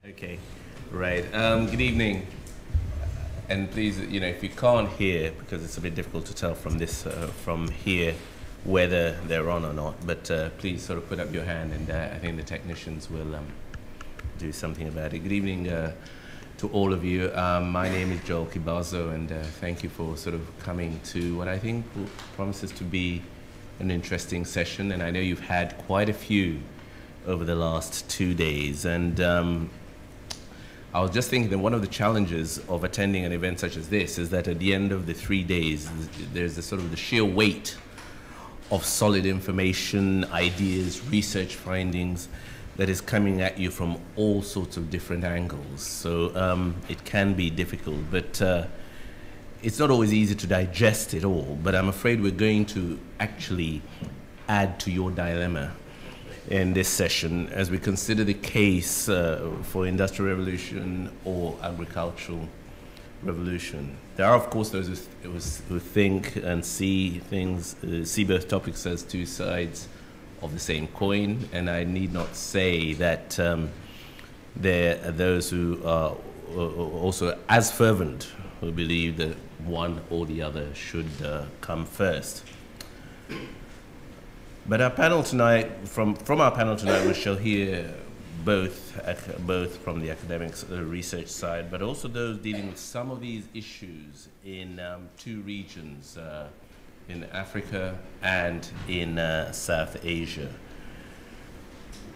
Okay, right. Good evening. And please, if you can't hear, because it's a bit difficult to tell from this, from here, whether they're on or not, but please sort of put up your hand, and I think the technicians will do something about it. Good evening to all of you. My name is Joel Kibazo, and thank you for sort of coming to what I think promises to be an interesting session. And I know you've had quite a few over the last 2 days, and I was just thinking that one of the challenges of attending an event such as this is that at the end of the 3 days, there's the sort of the sheer weight of solid information, ideas, research findings that is coming at you from all sorts of different angles. So it can be difficult, but it's not always easy to digest it all. But I'm afraid we're going to actually add to your dilemma in this session as we consider the case for industrial revolution or agricultural revolution. There are, of course, those who think and see things, see both topics as two sides of the same coin, and I need not say that there are those who are also as fervent, who believe that one or the other should come first. But our panel tonight, from our panel tonight, we shall hear both from the academics, research side, but also those dealing with some of these issues in two regions, in Africa and in South Asia.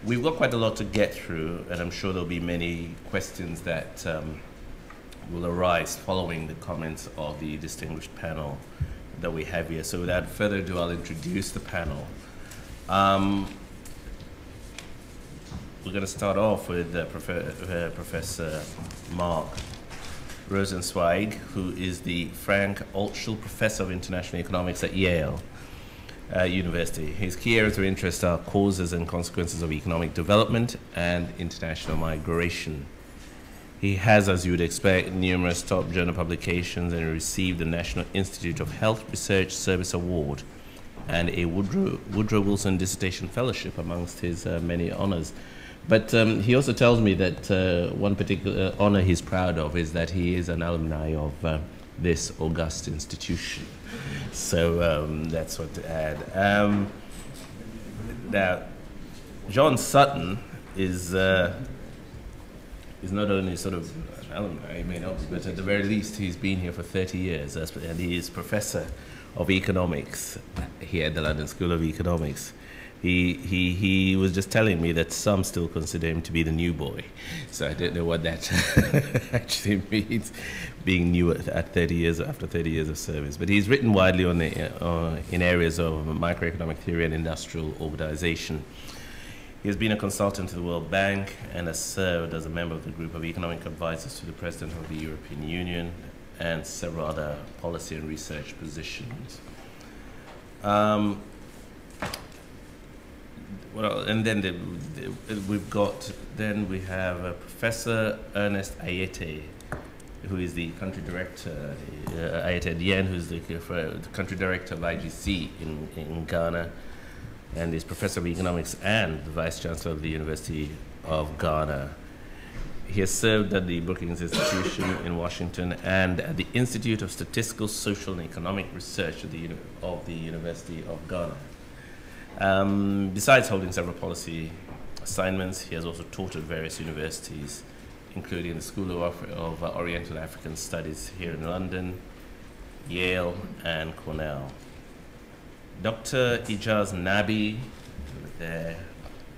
We've got quite a lot to get through, and I'm sure there'll be many questions that will arise following the comments of the distinguished panel that we have here. So without further ado, I'll introduce the panel. We're going to start off with Professor Mark Rosenzweig, who is the Frank Altschul Professor of International Economics at Yale University. His key areas of interest are causes and consequences of economic development and international migration. He has, as you would expect, numerous top journal publications and received the National Institute of Health Research Service Award and a Woodrow Wilson Dissertation Fellowship amongst his many honors. But he also tells me that one particular honor he's proud of is that he is an alumni of this august institution. So that's what to add. Now, John Sutton is not only sort of an alumni, he may not be, but at the very least he's been here for 30 years, and he is Professor of Economics here at the London School of Economics. He was just telling me that some still consider him to be the new boy. So I don't know what that actually means, being new at 30 years, after 30 years of service. But he's written widely on in areas of microeconomic theory and industrial organization. He has been a consultant to the World Bank and has served as a member of the group of economic advisors to the President of the European Union and several other policy and research positions. Well, and then we have Professor Ernest Aryeetey, who is the country director, Aryeetey Dien, who's the country director of IGC in Ghana, and is Professor of Economics and the Vice Chancellor of the University of Ghana. He has served at the Brookings Institution in Washington and at the Institute of Statistical, Social, and Economic Research of the University of Ghana. Besides holding several policy assignments, he has also taught at various universities, including the School of Oriental African Studies here in London, Yale, and Cornell. Dr. Ijaz Nabi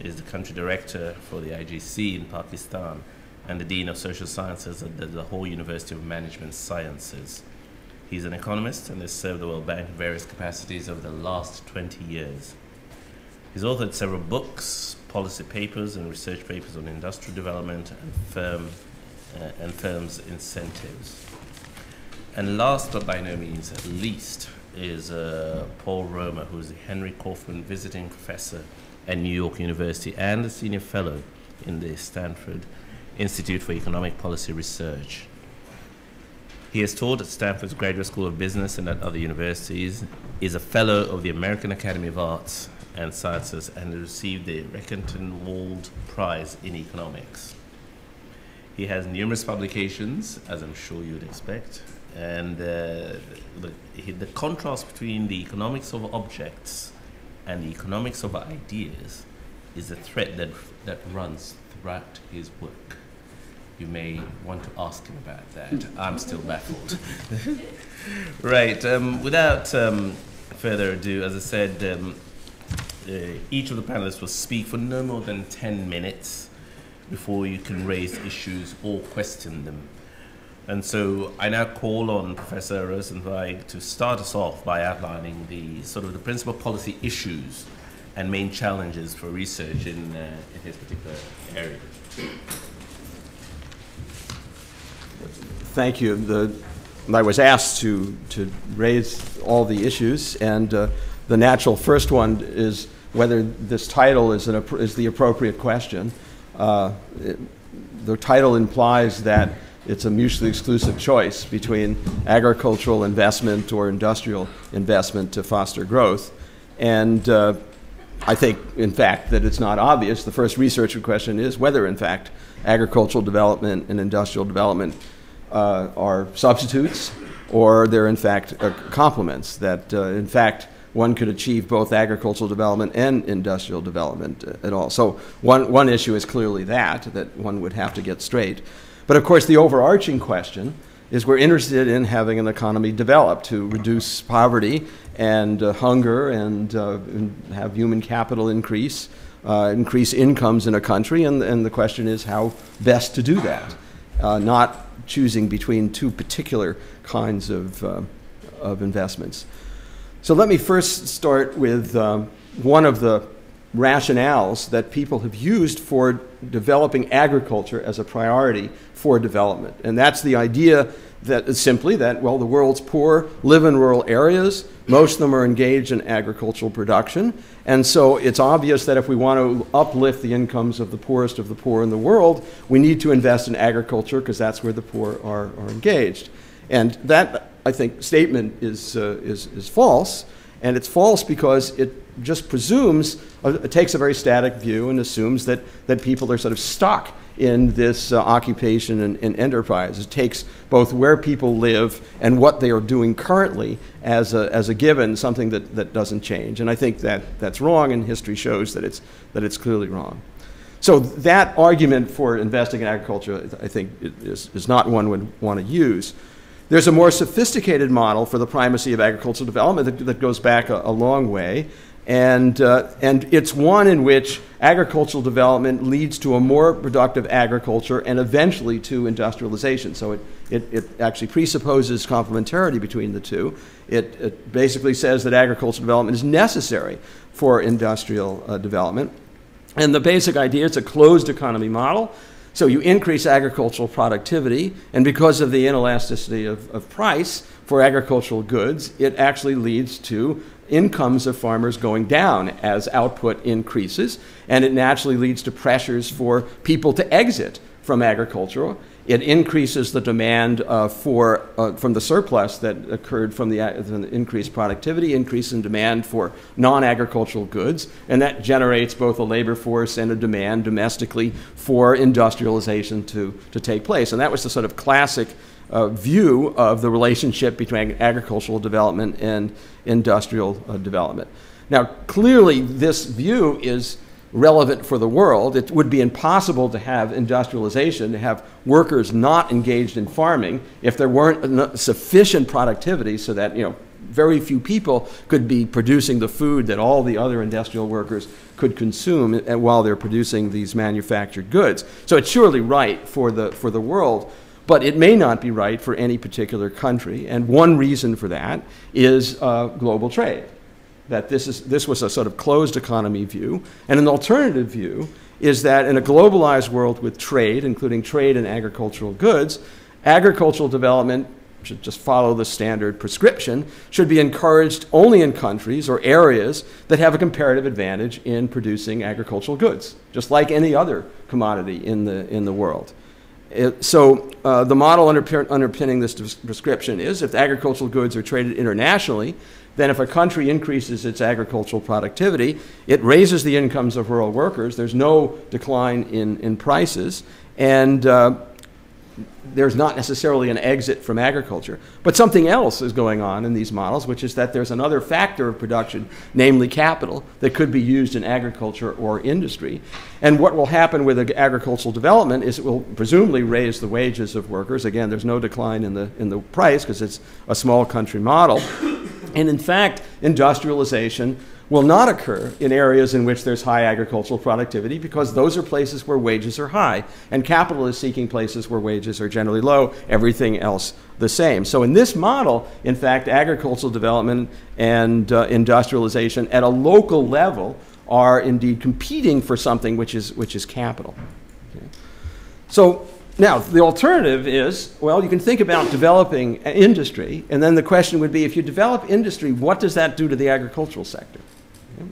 is the country director for the IGC in Pakistan and the Dean of Social Sciences at the Lahore University of Management Sciences. He's an economist and has served the World Bank in various capacities over the last 20 years. He's authored several books, policy papers, and research papers on industrial development and firms' incentives. And last but by no means least is Paul Romer, who is the Henry Kaufman Visiting Professor at New York University and a Senior Fellow in the Stanford Institute for Economic Policy Research. He has taught at Stanford's Graduate School of Business and at other universities, is a Fellow of the American Academy of Arts and Sciences, and received the Reckentenwald Prize in Economics. He has numerous publications, as I'm sure you'd expect. And the contrast between the economics of objects and the economics of ideas is a thread that runs throughout his work. You may want to ask him about that. I'm still baffled. Right, without further ado, as I said, each of the panelists will speak for no more than 10 minutes before you can raise issues or question them. And so I now call on Professor Rosenzweig to start us off by outlining the principal policy issues and main challenges for research in his particular area. Thank you. I was asked to raise all the issues, and the natural first one is whether this title is the appropriate question. The title implies that it's a mutually exclusive choice between agricultural investment or industrial investment to foster growth. And I think, in fact, that it's not obvious. The first research question is whether, in fact, agricultural development and industrial development are substitutes, or they're, in fact, complements, that, in fact, one could achieve both agricultural development and industrial development at all. So one issue is clearly that one would have to get straight. But of course, the overarching question is we're interested in having an economy develop to reduce poverty and hunger and have human capital increase incomes in a country. And the question is how best to do that, not choosing between two particular kinds of investments. So let me first start with one of the rationales that people have used for developing agriculture as a priority for development. And that's the idea that simply that, well, the world's poor live in rural areas. Most of them are engaged in agricultural production. And so it's obvious that if we want to uplift the incomes of the poorest of the poor in the world, we need to invest in agriculture because that's where the poor are engaged. And that, I think, statement is false. And it's false because it just presumes, it takes a very static view and assumes that people are sort of stuck in this occupation and enterprise. It takes both where people live and what they are doing currently as a given, something that doesn't change. And I think that's wrong, and history shows that it's clearly wrong. So that argument for investing in agriculture, I think, is not one would want to use. There's a more sophisticated model for the primacy of agricultural development that goes back a long way. And it's one in which agricultural development leads to a more productive agriculture and eventually to industrialization. So it actually presupposes complementarity between the two. It basically says that agricultural development is necessary for industrial development. And the basic idea is a closed economy model. So you increase agricultural productivity, and because of the inelasticity of price for agricultural goods, it actually leads to incomes of farmers going down as output increases, and it naturally leads to pressures for people to exit from agriculture. It increases the demand from the surplus that occurred from the increased productivity, increase in demand for non-agricultural goods, and that generates both a labor force and a demand domestically for industrialization to take place. And that was the sort of classic view of the relationship between agricultural development and industrial development. Now, clearly, this view is relevant for the world. It would be impossible to have industrialization, to have workers not engaged in farming, if there weren't sufficient productivity so that, very few people could be producing the food that all the other industrial workers could consume while they're producing these manufactured goods. So it's surely right for the world, but it may not be right for any particular country. And one reason for that is global trade. That this was a sort of closed economy view. And an alternative view is that in a globalized world with trade, including trade in agricultural goods, agricultural development should just follow the standard prescription, should be encouraged only in countries or areas that have a comparative advantage in producing agricultural goods, just like any other commodity in the world. So the model underpinning this prescription is if agricultural goods are traded internationally, then if a country increases its agricultural productivity, it raises the incomes of rural workers. There's no decline in prices. And there's not necessarily an exit from agriculture. But something else is going on in these models, which is that there's another factor of production, namely capital, that could be used in agriculture or industry. And what will happen with agricultural development is it will presumably raise the wages of workers. Again, there's no decline in the price because it's a small country model. And in fact, industrialization will not occur in areas in which there's high agricultural productivity because those are places where wages are high, and capital is seeking places where wages are generally low, everything else the same. So in this model, in fact, agricultural development and industrialization at a local level are indeed competing for something which is capital. Okay. So now, the alternative is, well, you can think about developing industry, and then the question would be, if you develop industry, what does that do to the agricultural sector?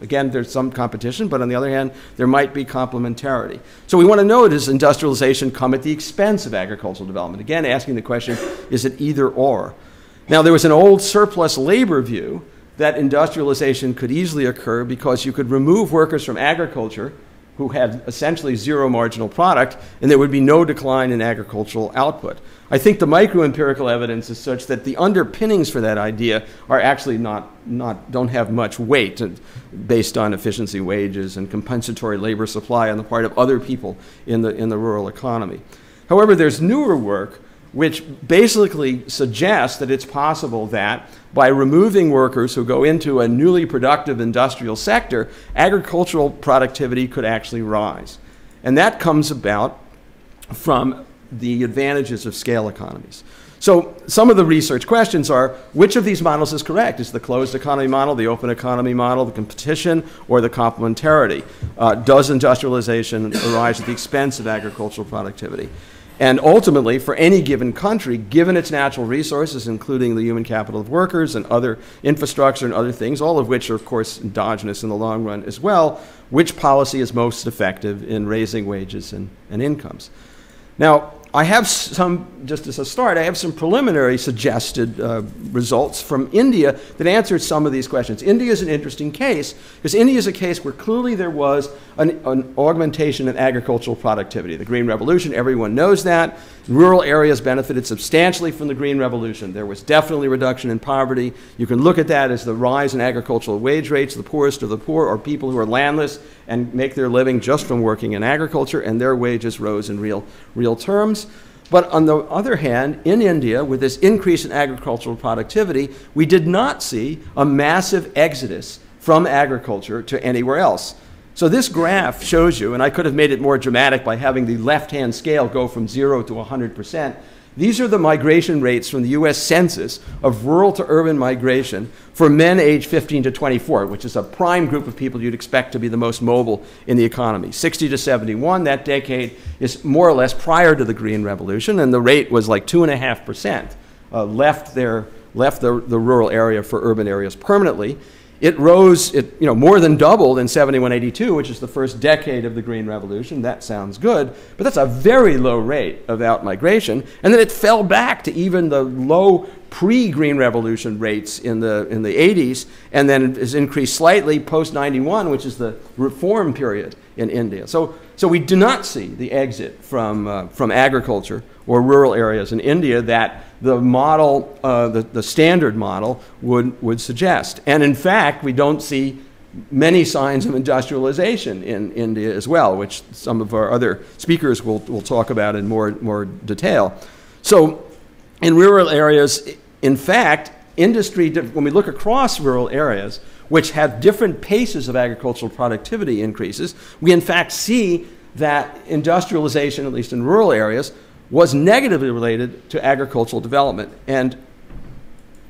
Again, there's some competition, but on the other hand, there might be complementarity. So we want to know, does industrialization come at the expense of agricultural development? Again, asking the question, is it either or? Now, there was an old surplus labor view that industrialization could easily occur because you could remove workers from agriculture who had essentially zero marginal product, and there would be no decline in agricultural output. I think the micro-empirical evidence is such that the underpinnings for that idea are actually don't have much weight based on efficiency wages and compensatory labor supply on the part of other people in the rural economy. However, there's newer work which basically suggests that it's possible that by removing workers who go into a newly productive industrial sector, agricultural productivity could actually rise. And that comes about from the advantages of scale economies. So some of the research questions are, which of these models is correct? Is the closed economy model, the open economy model, the competition, or the complementarity? Does industrialization arise at the expense of agricultural productivity? And ultimately, for any given country, given its natural resources, including the human capital of workers and other infrastructure and other things, all of which are, of course, endogenous in the long run as well, which policy is most effective in raising wages and incomes? Now, I have some, just as a start, I have some preliminary suggested results from India that answered some of these questions. India is an interesting case because India is a case where clearly there was an augmentation of agricultural productivity. The Green Revolution, everyone knows that. Rural areas benefited substantially from the Green Revolution. There was definitely a reduction in poverty. You can look at that as the rise in agricultural wage rates. The poorest of the poor are people who are landless and make their living just from working in agriculture, and their wages rose in real terms. But on the other hand, in India, with this increase in agricultural productivity, we did not see a massive exodus from agriculture to anywhere else. So this graph shows you, and I could have made it more dramatic by having the left-hand scale go from 0 to 100%. These are the migration rates from the US Census of rural to urban migration for men aged 15 to 24, which is a prime group of people you'd expect to be the most mobile in the economy. 60 to 71, that decade is more or less prior to the Green Revolution, and the rate was like 2.5%. Left the rural area for urban areas permanently. It rose, more than doubled in 71-82, which is the first decade of the Green Revolution. That sounds good, but that's a very low rate of out-migration. And then it fell back to even the low pre-Green Revolution rates in the 80s, and then it has increased slightly post-91, which is the reform period in India. So we do not see the exit from agriculture or rural areas in India that the model, the standard model would suggest. And in fact, we don't see many signs of industrialization in India as well, which some of our other speakers will talk about in more detail. So in rural areas, in fact, industry, when we look across rural areas, which have different paces of agricultural productivity increases, we in fact see that industrialization, at least in rural areas, was negatively related to agricultural development. And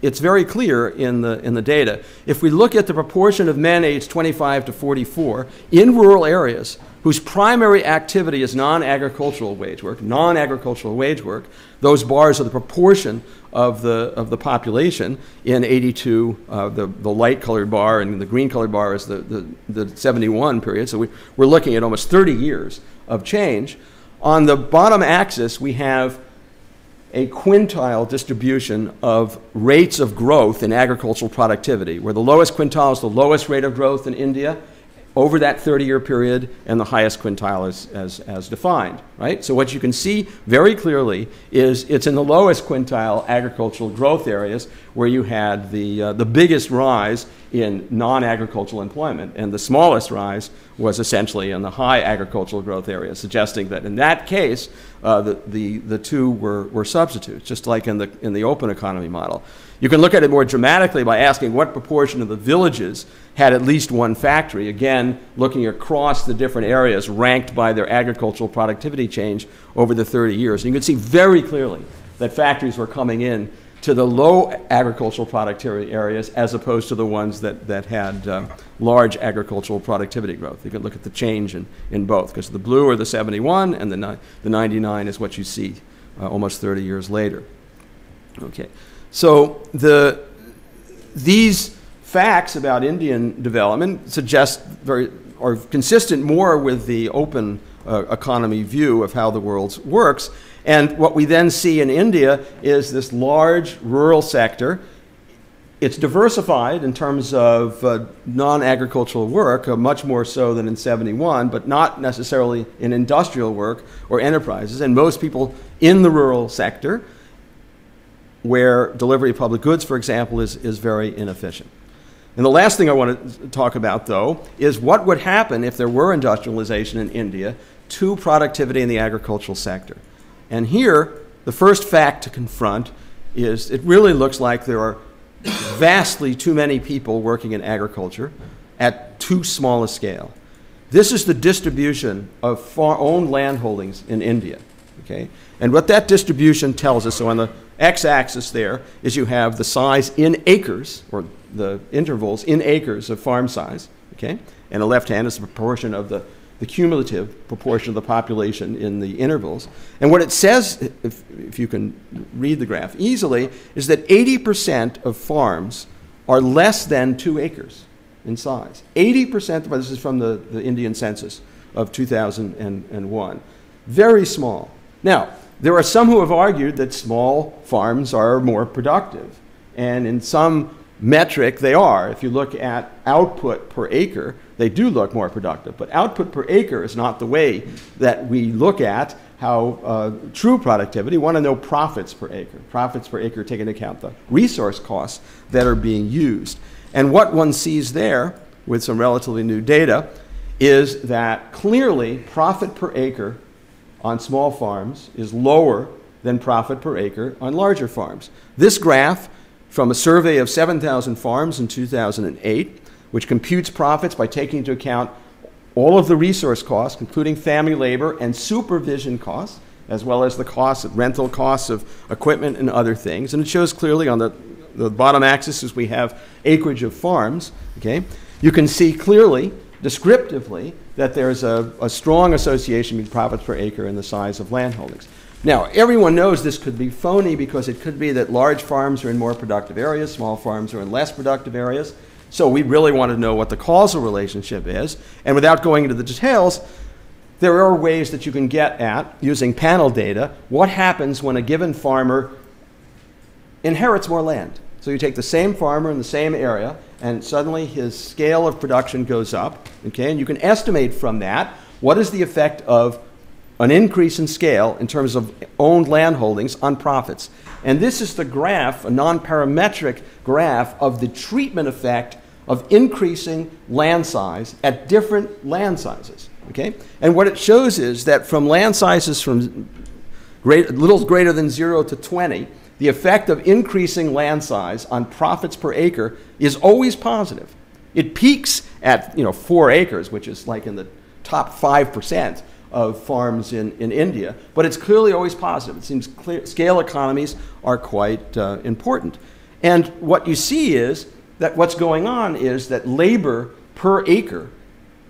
it's very clear in the data. If we look at the proportion of men aged 25 to 44 in rural areas whose primary activity is non-agricultural wage work, those bars are the proportion of the population in 82, the light-colored bar, and the green-colored bar is the 71 period. So we're looking at almost 30 years of change. On the bottom axis, we have a quintile distribution of rates of growth in agricultural productivity, where the lowest quintile is the lowest rate of growth in India, over that 30-year period, and the highest quintile as defined, right? So what you can see very clearly is it's in the lowest quintile agricultural growth areas where you had the biggest rise in non-agricultural employment, and the smallest rise was essentially in the high agricultural growth areas, suggesting that in that case, the two were substitutes, just like in the open economy model. You can look at it more dramatically by asking what proportion of the villages had at least one factory, again, looking across the different areas ranked by their agricultural productivity change over the 30 years. And you can see very clearly that factories were coming in to the low agricultural productivity areas as opposed to the ones that had large agricultural productivity growth. You can look at the change in both, because the blue are the 71 and the 99 is what you see almost 30 years later. Okay. So these facts about Indian development suggest are consistent more with the open economy view of how the world works. And what we then see in India is this large rural sector. It's diversified in terms of non-agricultural work, much more so than in 71, but not necessarily in industrial work or enterprises. And most people in the rural sector, where delivery of public goods, for example, is very inefficient. And the last thing I want to talk about, though, is what would happen if there were industrialization in India to productivity in the agricultural sector. And here, the first fact to confront is it really looks like there are vastly too many people working in agriculture at too small a scale. This is the distribution of owned land holdings in India. Okay? And what that distribution tells us, so on the x-axis there is you have the size in acres, or the intervals in acres of farm size, okay? And the left hand is the proportion of the cumulative proportion of the population in the intervals. And what it says, if you can read the graph easily, is that 80% of farms are less than 2 acres in size. 80%, this is from the Indian census of 2001. Very small. Now, there are some who have argued that small farms are more productive. And in some metric, they are. If you look at output per acre, they do look more productive. But output per acre is not the way that we look at how true productivity. We want to know profits per acre. Profits per acre take into account the resource costs that are being used. And what one sees there, with some relatively new data, is that clearly profit per acre on small farms is lower than profit per acre on larger farms. This graph from a survey of 7,000 farms in 2008, which computes profits by taking into account all of the resource costs, including family labor and supervision costs, as well as the costs, rental costs of equipment and other things. And it shows clearly on the bottom axis as we have acreage of farms, okay? You can see clearly, descriptively, that there's a strong association between profits per acre and the size of land holdings. Now, everyone knows this could be phony because it could be that large farms are in more productive areas, small farms are in less productive areas. So we really want to know what the causal relationship is. And without going into the details, there are ways that you can get at, using panel data, what happens when a given farmer inherits more land. So you take the same farmer in the same area, and suddenly his scale of production goes up, okay? And you can estimate from that what is the effect of an increase in scale in terms of owned land holdings on profits. And this is the graph, a non-parametric graph of the treatment effect of increasing land size at different land sizes, okay? And what it shows is that from land sizes from little greater than 0 to 20, the effect of increasing land size on profits per acre is always positive. It peaks at 4 acres, which is like in the top 5% of farms in India, but it's clearly always positive. It seems clear scale economies are quite important. And what you see is that what's going on is that labor per acre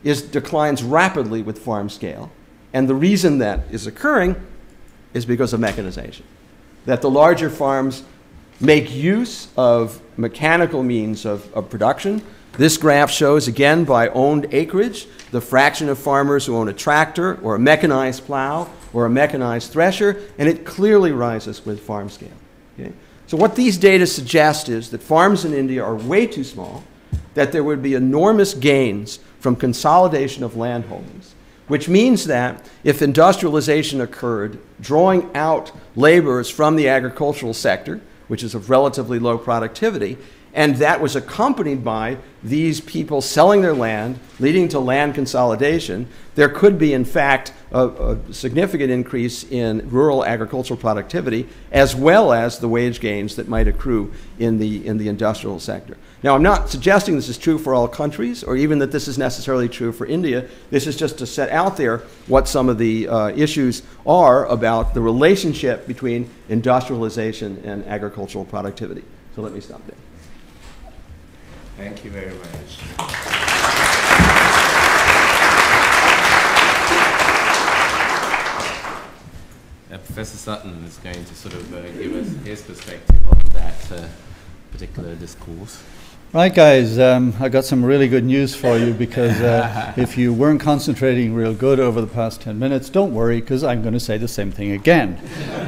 declines rapidly with farm scale. And the reason that is occurring is because of mechanization. That the larger farms make use of mechanical means of production. This graph shows, again, by owned acreage, the fraction of farmers who own a tractor or a mechanized plow or a mechanized thresher, and it clearly rises with farm scale. Okay? So what these data suggest is that farms in India are way too small, that there would be enormous gains from consolidation of land holdings, which means that if industrialization occurred, drawing out laborers from the agricultural sector, which is of relatively low productivity, and that was accompanied by these people selling their land, leading to land consolidation, there could be, in fact, a significant increase in rural agricultural productivity, as well as the wage gains that might accrue in the industrial sector. Now, I'm not suggesting this is true for all countries, or even that this is necessarily true for India. This is just to set out there what some of the issues are about the relationship between industrialization and agricultural productivity. So let me stop there. Thank you very much. Professor Sutton is going to sort of give us his perspective on that particular discourse. Right, guys, I got some really good news for you, because if you weren't concentrating real good over the past 10 minutes, don't worry, because I'm going to say the same thing again.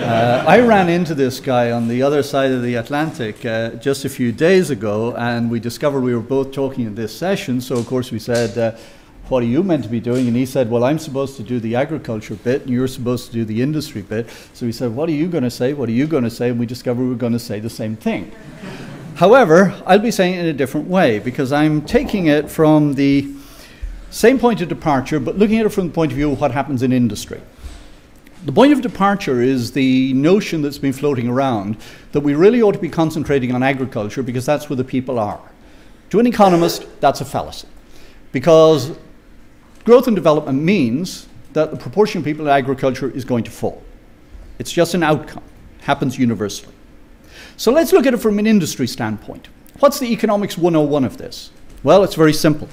I ran into this guy on the other side of the Atlantic just a few days ago, and we discovered we were both talking in this session, so of course we said, what are you meant to be doing? And he said, well, I'm supposed to do the agriculture bit, and you're supposed to do the industry bit. So we said, what are you going to say? What are you going to say? And we discovered we were going to say the same thing. However, I'll be saying it in a different way, because I'm taking it from the same point of departure, but looking at it from the point of view of what happens in industry. The point of departure is the notion that's been floating around that we really ought to be concentrating on agriculture because that's where the people are. To an economist, that's a fallacy, because growth and development means that the proportion of people in agriculture is going to fall. It's just an outcome. It happens universally. So let's look at it from an industry standpoint. What's the economics 101 of this? Well, it's very simple.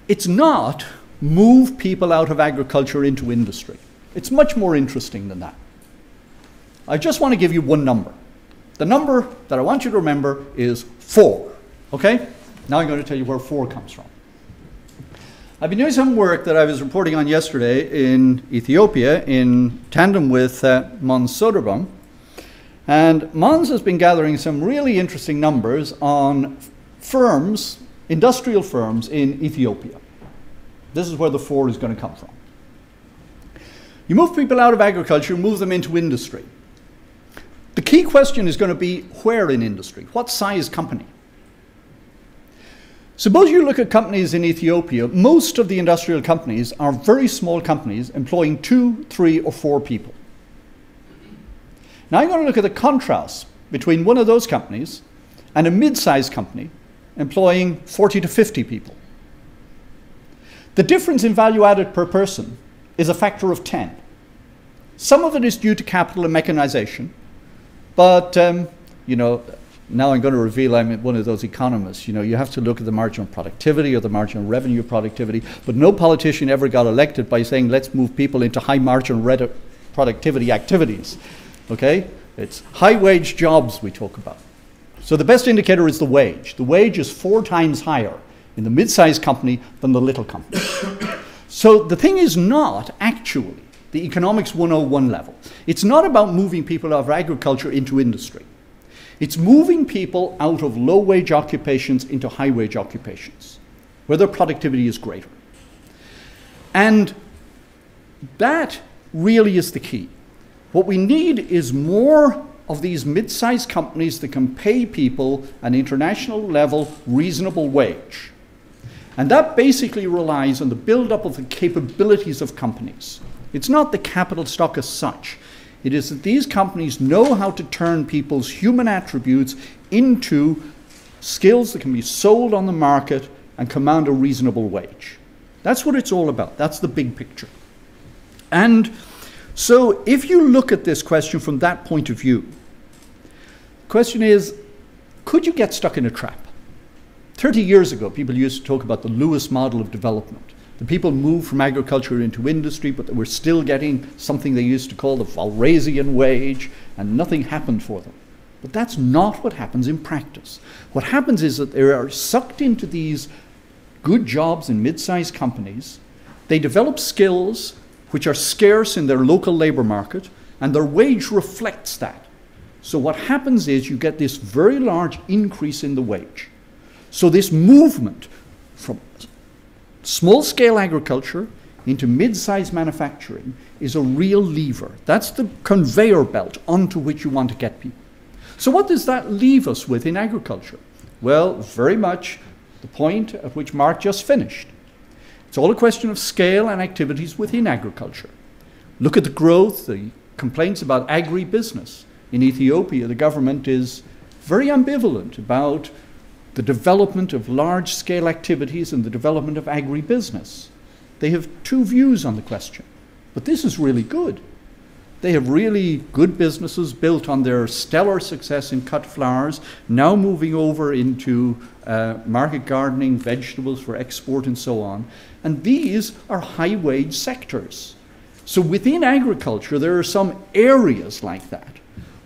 It's not move people out of agriculture into industry. It's much more interesting than that. I just want to give you one number. The number that I want you to remember is 4. Okay? Now I'm going to tell you where 4 comes from. I've been doing some work that I was reporting on yesterday in Ethiopia in tandem with Mons Soderbaum. And Mons has been gathering some really interesting numbers on firms, industrial firms in Ethiopia. This is where the 4 is going to come from. You move people out of agriculture, move them into industry. The key question is going to be where in industry? What size company? Suppose you look at companies in Ethiopia, most of the industrial companies are very small companies employing 2, 3, or 4 people. Now I'm going to look at the contrast between one of those companies and a mid-sized company employing 40 to 50 people. The difference in value added per person is a factor of 10. Some of it is due to capital and mechanization, but you know, now I'm going to reveal I'm one of those economists. You know, you have to look at the marginal productivity or the marginal revenue productivity, but no politician ever got elected by saying let's move people into high marginal productivity activities. Okay? It's high wage jobs we talk about. So the best indicator is the wage. The wage is 4 times higher in the mid-sized company than the little company. So the thing is not actually the economics 101 level. It's not about moving people out of agriculture into industry. It's moving people out of low-wage occupations into high-wage occupations, where their productivity is greater. And that really is the key. What we need is more of these mid-sized companies that can pay people an international level reasonable wage. And that basically relies on the build-up of the capabilities of companies. It's not the capital stock as such. It is that these companies know how to turn people's human attributes into skills that can be sold on the market and command a reasonable wage. That's what it's all about. That's the big picture. And so if you look at this question from that point of view, the question is, could you get stuck in a trap? 30 years ago, people used to talk about the Lewis model of development. The people moved from agriculture into industry, but they were still getting something they used to call the Walrasian wage, and nothing happened for them. But that's not what happens in practice. What happens is that they are sucked into these good jobs in mid-sized companies. They develop skills which are scarce in their local labor market, and their wage reflects that. So what happens is you get this very large increase in the wage. So this movement from Small-scale agriculture into mid-sized manufacturing is a real lever. That's the conveyor belt onto which you want to get people. So what does that leave us with in agriculture? Well, very much the point at which Mark just finished. It's all a question of scale and activities within agriculture. Look at the growth, the complaints about agribusiness. In Ethiopia, the government is very ambivalent about the development of large-scale activities and the development of agribusiness. They have two views on the question, but this is really good. They have really good businesses built on their stellar success in cut flowers, now moving over into market gardening, vegetables for export and so on. And these are high-wage sectors. So within agriculture, there are some areas like that.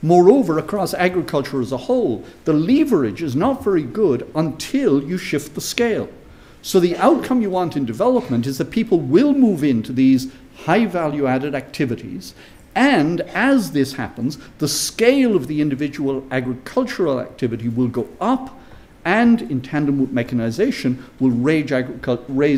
Moreover, across agriculture as a whole, the leverage is not very good until you shift the scale. So the outcome you want in development is that people will move into these high value added activities, and as this happens, the scale of the individual agricultural activity will go up, and in tandem with mechanization will raise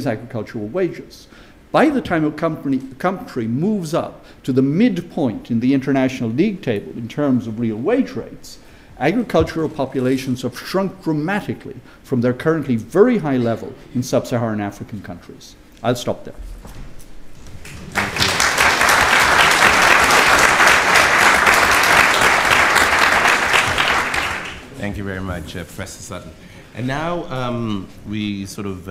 agricultural wages. By the time a country moves up to the midpoint in the international league table in terms of real wage rates, agricultural populations have shrunk dramatically from their currently very high level in sub-Saharan African countries. I'll stop there. Thank you very much, Professor Sutton. And now we sort of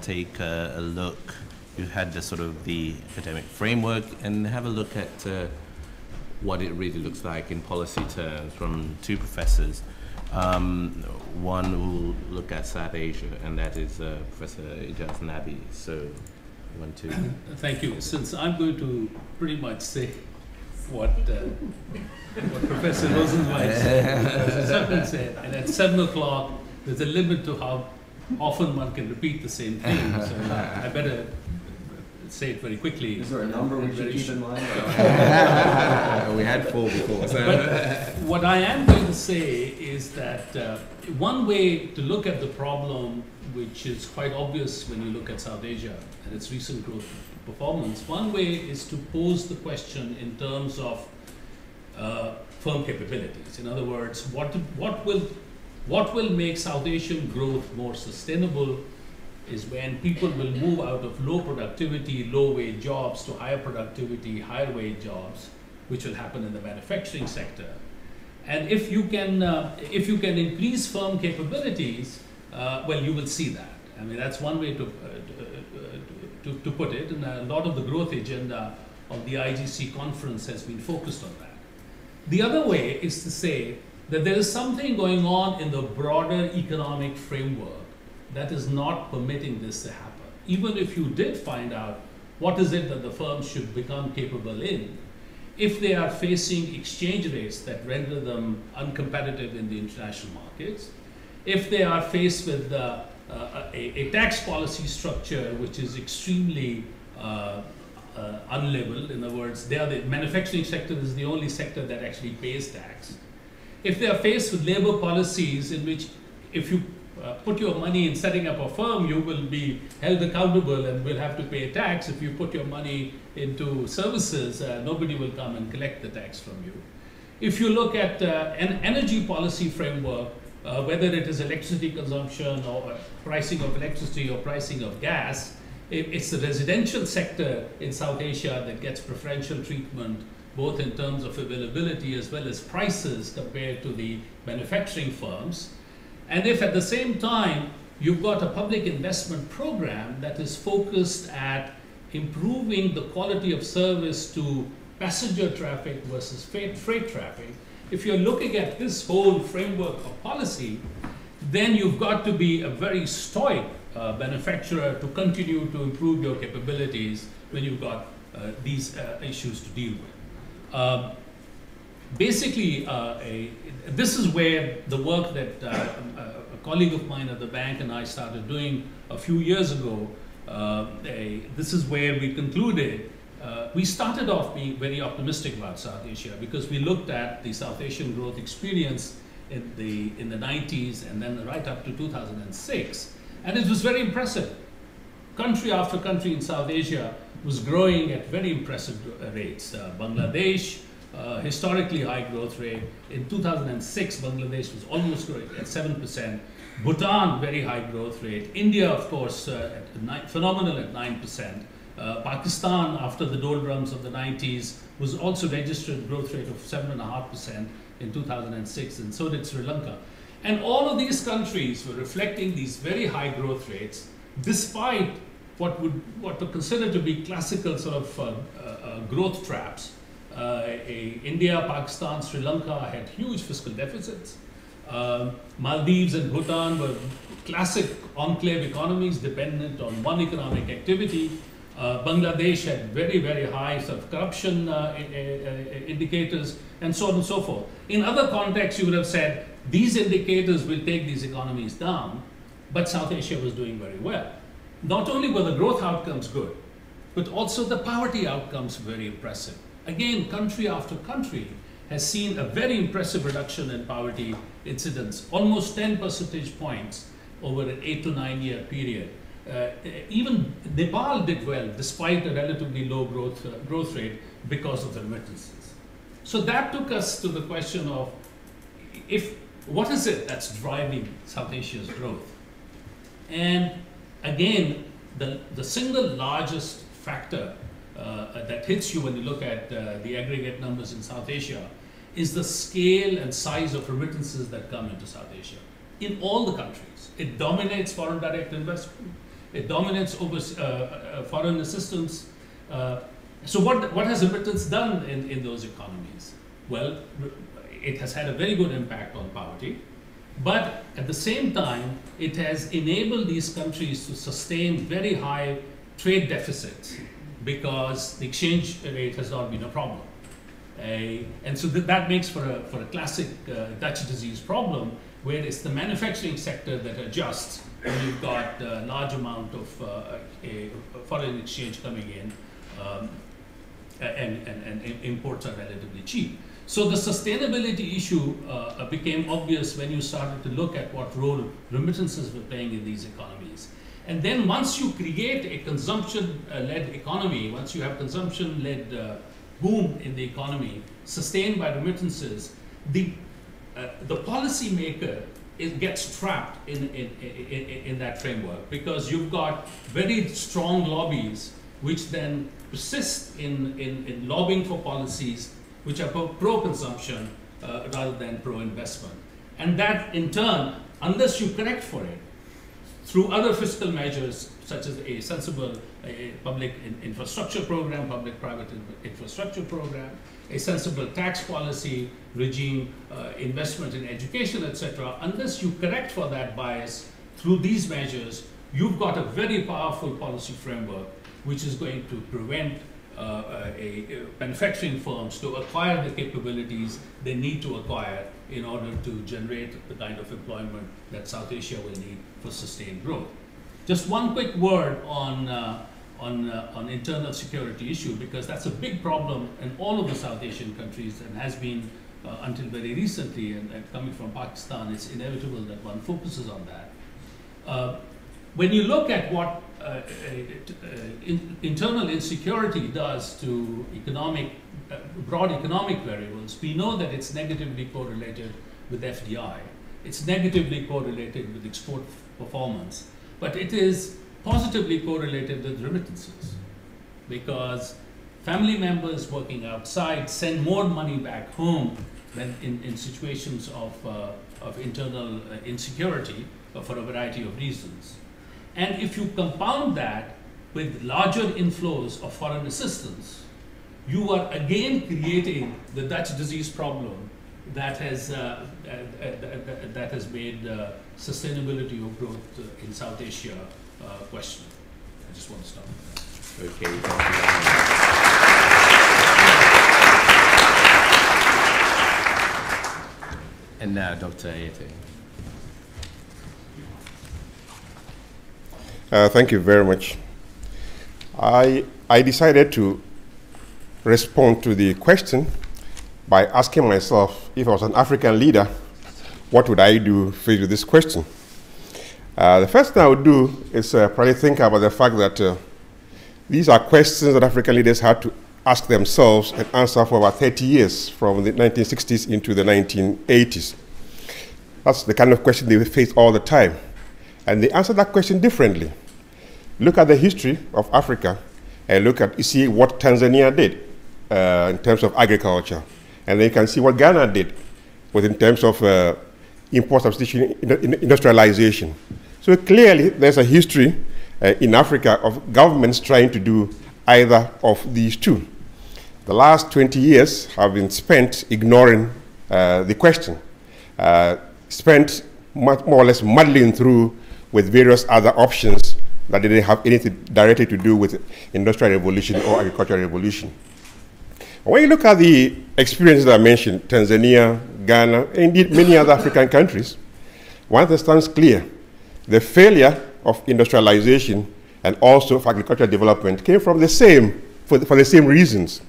take a look. You had the sort of the academic framework, and have a look at what it really looks like in policy terms from two professors. One will look at South Asia, and that is Professor Ijaz Nabi. So, I want to. Thank you. Since I'm going to pretty much say what Professor Rosenzweig said, Professor Sutton said, and at 7 o'clock, there's a limit to how often one can repeat the same thing. So I better say it very quickly. Is there a number we should keep in mind? We had 4 before. So. But what I am going to say is that one way to look at the problem, which is quite obvious when you look at South Asia and its recent growth performance, one way is to pose the question in terms of firm capabilities. In other words, what will make South Asian growth more sustainable is when people will move out of low productivity, low wage jobs to higher productivity, higher wage jobs, which will happen in the manufacturing sector. And if you can increase firm capabilities, well, you will see that. I mean, that's one way to put it, and a lot of the growth agenda of the IGC conference has been focused on that. The other way is to say that there is something going on in the broader economic framework that is not permitting this to happen. Even if you did find out what is it that the firms should become capable in, if they are facing exchange rates that render them uncompetitive in the international markets, if they are faced with a tax policy structure which is extremely unlevel, in other words, the manufacturing sector is the only sector that actually pays tax. If they are faced with labor policies in which if you put your money in setting up a firm, you will be held accountable and will have to pay tax. If you put your money into services, nobody will come and collect the tax from you. If you look at an energy policy framework, whether it is electricity consumption or pricing of electricity or pricing of gas, it's the residential sector in South Asia that gets preferential treatment, both in terms of availability as well as prices compared to the manufacturing firms. And if at the same time you've got a public investment program that is focused at improving the quality of service to passenger traffic versus freight traffic, if you're looking at this whole framework of policy, then you've got to be a very stoic manufacturer to continue to improve your capabilities when you've got these issues to deal with. Basically, this is where the work that a colleague of mine at the bank and I started doing a few years ago, this is where we concluded. We started off being very optimistic about South Asia because we looked at the South Asian growth experience in the 90s and then right up to 2006, and it was very impressive. country after country in South Asia was growing at very impressive rates. Bangladesh, historically high growth rate. In 2006, Bangladesh was almost growing at 7%. Bhutan, very high growth rate. India, of course, phenomenal at 9%. Pakistan, after the doldrums of the 90s, was also registered growth rate of 7.5% in 2006, and so did Sri Lanka. And all of these countries were reflecting these very high growth rates, despite what to consider to be classical sort of growth traps. India, Pakistan, Sri Lanka had huge fiscal deficits. Maldives and Bhutan were classic enclave economies dependent on one economic activity. Bangladesh had very, very high sort of corruption indicators, and so on and so forth. In other contexts, you would have said, these indicators will take these economies down, but South Asia was doing very well. Not only were the growth outcomes good, but also the poverty outcomes very impressive. Again, country after country has seen a very impressive reduction in poverty incidence, almost 10 percentage points over an 8 to 9 year period. Even Nepal did well despite a relatively low growth rate because of the remittances. So that took us to the question of what is it that's driving South Asia's growth? And again, the single largest factor that hits you when you look at the aggregate numbers in South Asia is the scale and size of remittances that come into South Asia in all the countries. It dominates foreign direct investment. It dominates over foreign assistance. So what has remittance done in those economies? Well, it has had a very good impact on poverty, but at the same time, it has enabled these countries to sustain very high trade deficits because the exchange rate has not been a problem. And so that makes for a classic Dutch disease problem, where it's the manufacturing sector that adjusts when you've got a large amount of foreign exchange coming in, and imports are relatively cheap. So the sustainability issue became obvious when you started to look at what role remittances were playing in these economies. And then once you create a consumption-led economy, once you have consumption-led boom in the economy sustained by remittances, the policymaker gets trapped in that framework, because you've got very strong lobbies which then persist in lobbying for policies which are pro-consumption rather than pro-investment. And that in turn, unless you correct for it through other fiscal measures such as a sensible public infrastructure program, public-private infrastructure program, a sensible tax policy regime, investment in education, etc. Unless you correct for that bias through these measures, you've got a very powerful policy framework which is going to prevent manufacturing firms to acquire the capabilities they need to acquire in order to generate the kind of employment that South Asia will need for sustained growth. Just one quick word on internal security issue, because that's a big problem in all of the South Asian countries and has been until very recently, and coming from Pakistan, it's inevitable that one focuses on that. When you look at what internal insecurity does to broad economic variables, we know that it's negatively correlated with FDI. It's negatively correlated with export performance, but it is positively correlated with remittances, because family members working outside send more money back home than in situations of internal insecurity for a variety of reasons. And if you compound that with larger inflows of foreign assistance, you are again creating the Dutch disease problem that has made sustainability of growth in South Asia questionable. I just want to stop with that. Okay, thank you. And now, Dr. Aryeetey. Thank you very much. I decided to respond to the question by asking myself, if I was an African leader, what would I do faced with this question? The first thing I would do is probably think about the fact that these are questions that African leaders had to ask themselves and answer for about 30 years, from the 1960s into the 1980s. That's the kind of question they face all the time. And they answer that question differently. Look at the history of Africa and you see what Tanzania did in terms of agriculture. And then you can see what Ghana did in terms of import substitution, industrialization. So clearly there's a history in Africa of governments trying to do either of these two. The last 20 years have been spent ignoring the question, spent more or less muddling through with various other options that didn't have anything directly to do with industrial revolution or agricultural revolution. When you look at the experiences that I mentioned, Tanzania, Ghana, and indeed many other African countries, one thing stands clear. The failure of industrialization and also of agricultural development came from the same, for the same reasons.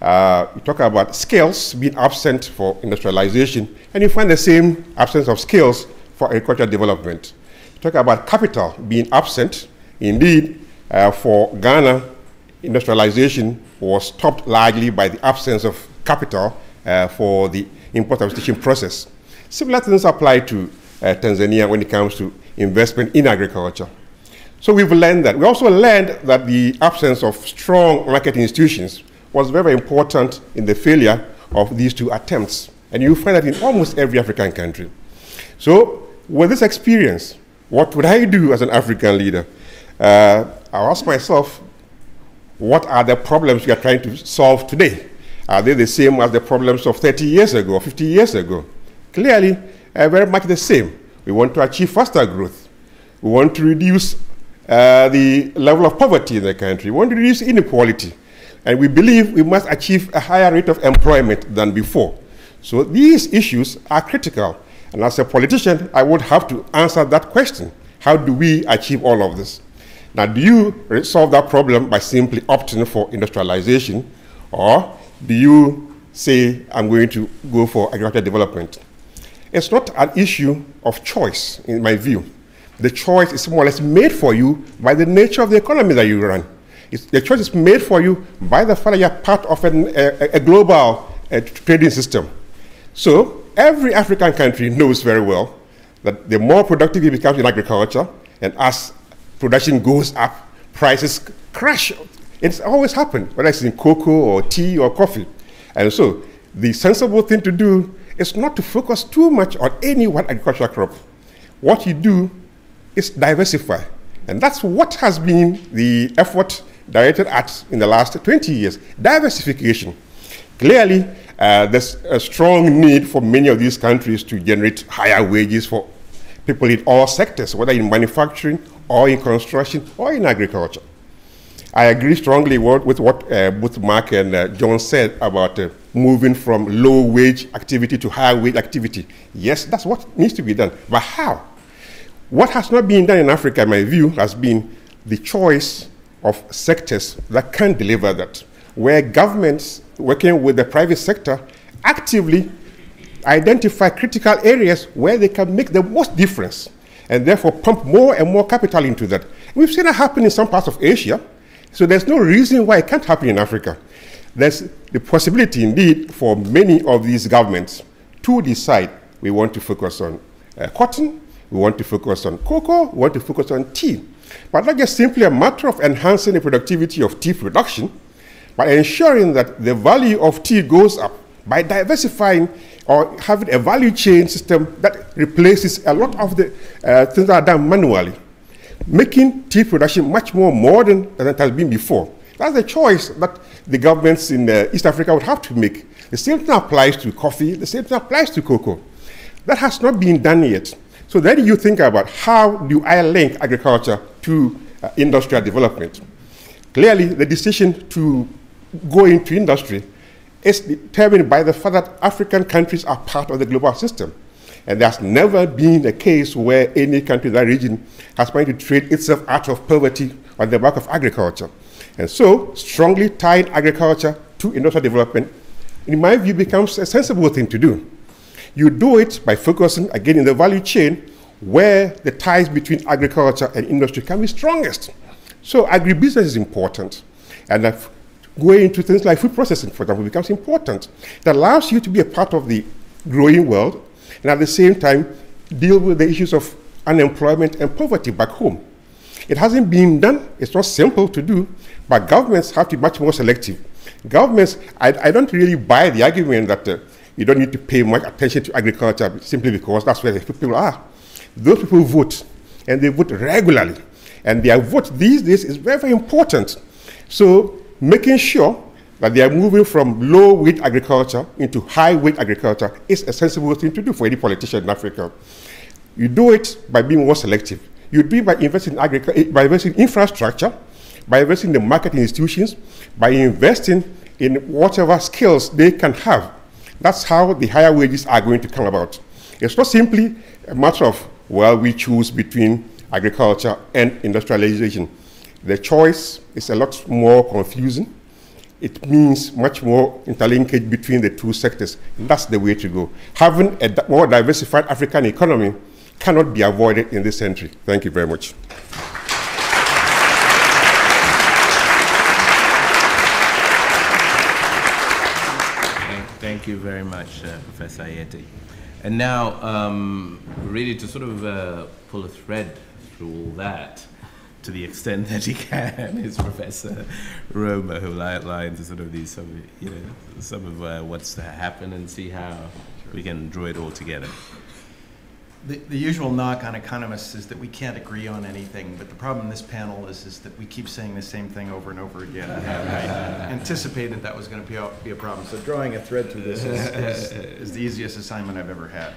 You talk about skills being absent for industrialization, and you find the same absence of skills for agricultural development. You talk about capital being absent. Indeed, for Ghana, industrialization was stopped largely by the absence of capital for the import substitution process. Similar things apply to Tanzania when it comes to investment in agriculture. So we've learned that. We also learned that the absence of strong market institutions was very important in the failure of these two attempts. And you find that in almost every African country. So with this experience, what would I do as an African leader? I'll ask myself, what are the problems we are trying to solve today? Are they the same as the problems of 30 years ago or 50 years ago? Clearly, very much the same. We want to achieve faster growth. We want to reduce the level of poverty in the country. We want to reduce inequality. And we believe we must achieve a higher rate of employment than before. So these issues are critical. And as a politician, I would have to answer that question. How do we achieve all of this? Now, do you solve that problem by simply opting for industrialization? Or do you say, I'm going to go for agricultural development? It's not an issue of choice, in my view. The choice is more or less made for you by the nature of the economy that you run. The choice is made for you by the fact that you're part of a global trading system. So every African country knows very well that the more productive it becomes in agriculture, and as production goes up, prices crash. It's always happened, whether it's in cocoa or tea or coffee. And so the sensible thing to do is not to focus too much on any one agricultural crop. What you do is diversify. And that's what has been the effort directed at in the last 20 years, diversification. Clearly, there's a strong need for many of these countries to generate higher wages for people in all sectors, whether in manufacturing or in construction or in agriculture. I agree strongly with what both Mark and John said about moving from low-wage activity to higher-wage activity. Yes, that's what needs to be done. But how? What has not been done in Africa, in my view, has been the choice of sectors that can deliver that, where governments working with the private sector actively identify critical areas where they can make the most difference and therefore pump more and more capital into that. We've seen it happen in some parts of Asia, so there's no reason why it can't happen in Africa. There's the possibility indeed for many of these governments to decide we want to focus on cotton, we want to focus on cocoa, we want to focus on tea. But not just simply a matter of enhancing the productivity of tea production, but ensuring that the value of tea goes up by diversifying or having a value chain system that replaces a lot of the things that are done manually, making tea production much more modern than it has been before. That's the choice that the governments in East Africa would have to make. The same thing applies to coffee, the same thing applies to cocoa. That has not been done yet. So then you think about, how do I link agriculture to industrial development? Clearly, the decision to go into industry is determined by the fact that African countries are part of the global system. And there's never been a case where any country in that region has managed to trade itself out of poverty on the back of agriculture. And so, strongly tied agriculture to industrial development, in my view, becomes a sensible thing to do. You do it by focusing, again, in the value chain, where the ties between agriculture and industry can be strongest. So agribusiness is important. And going into things like food processing, for example, becomes important. It allows you to be a part of the growing world and at the same time deal with the issues of unemployment and poverty back home. It hasn't been done. It's not simple to do, but governments have to be much more selective. Governments, I don't really buy the argument that you don't need to pay much attention to agriculture simply because that's where the people are. Those people vote, and they vote regularly. And their vote these days is very, very important. So making sure that they are moving from low-wage agriculture into high-wage agriculture is a sensible thing to do for any politician in Africa. You do it by being more selective. You do it by investing in infrastructure, by investing in the market institutions, by investing in whatever skills they can have. That's how the higher wages are going to come about. It's not simply a matter of, well, we choose between agriculture and industrialization. The choice is a lot more confusing. It means much more interlinkage between the two sectors. And that's the way to go. Having a more diversified African economy cannot be avoided in this century. Thank you very much. Thank you very much, Professor Aryeetey. And now, really to sort of pull a thread through all that, to the extent that he can, is Professor Roma, who will outline sort of these, some of what's to happen and see how we can draw it all together. The usual knock on economists is that we can't agree on anything, but the problem in this panel is that we keep saying the same thing over and over again. I anticipated that was going to be a problem. So drawing a thread through this is the easiest assignment I've ever had.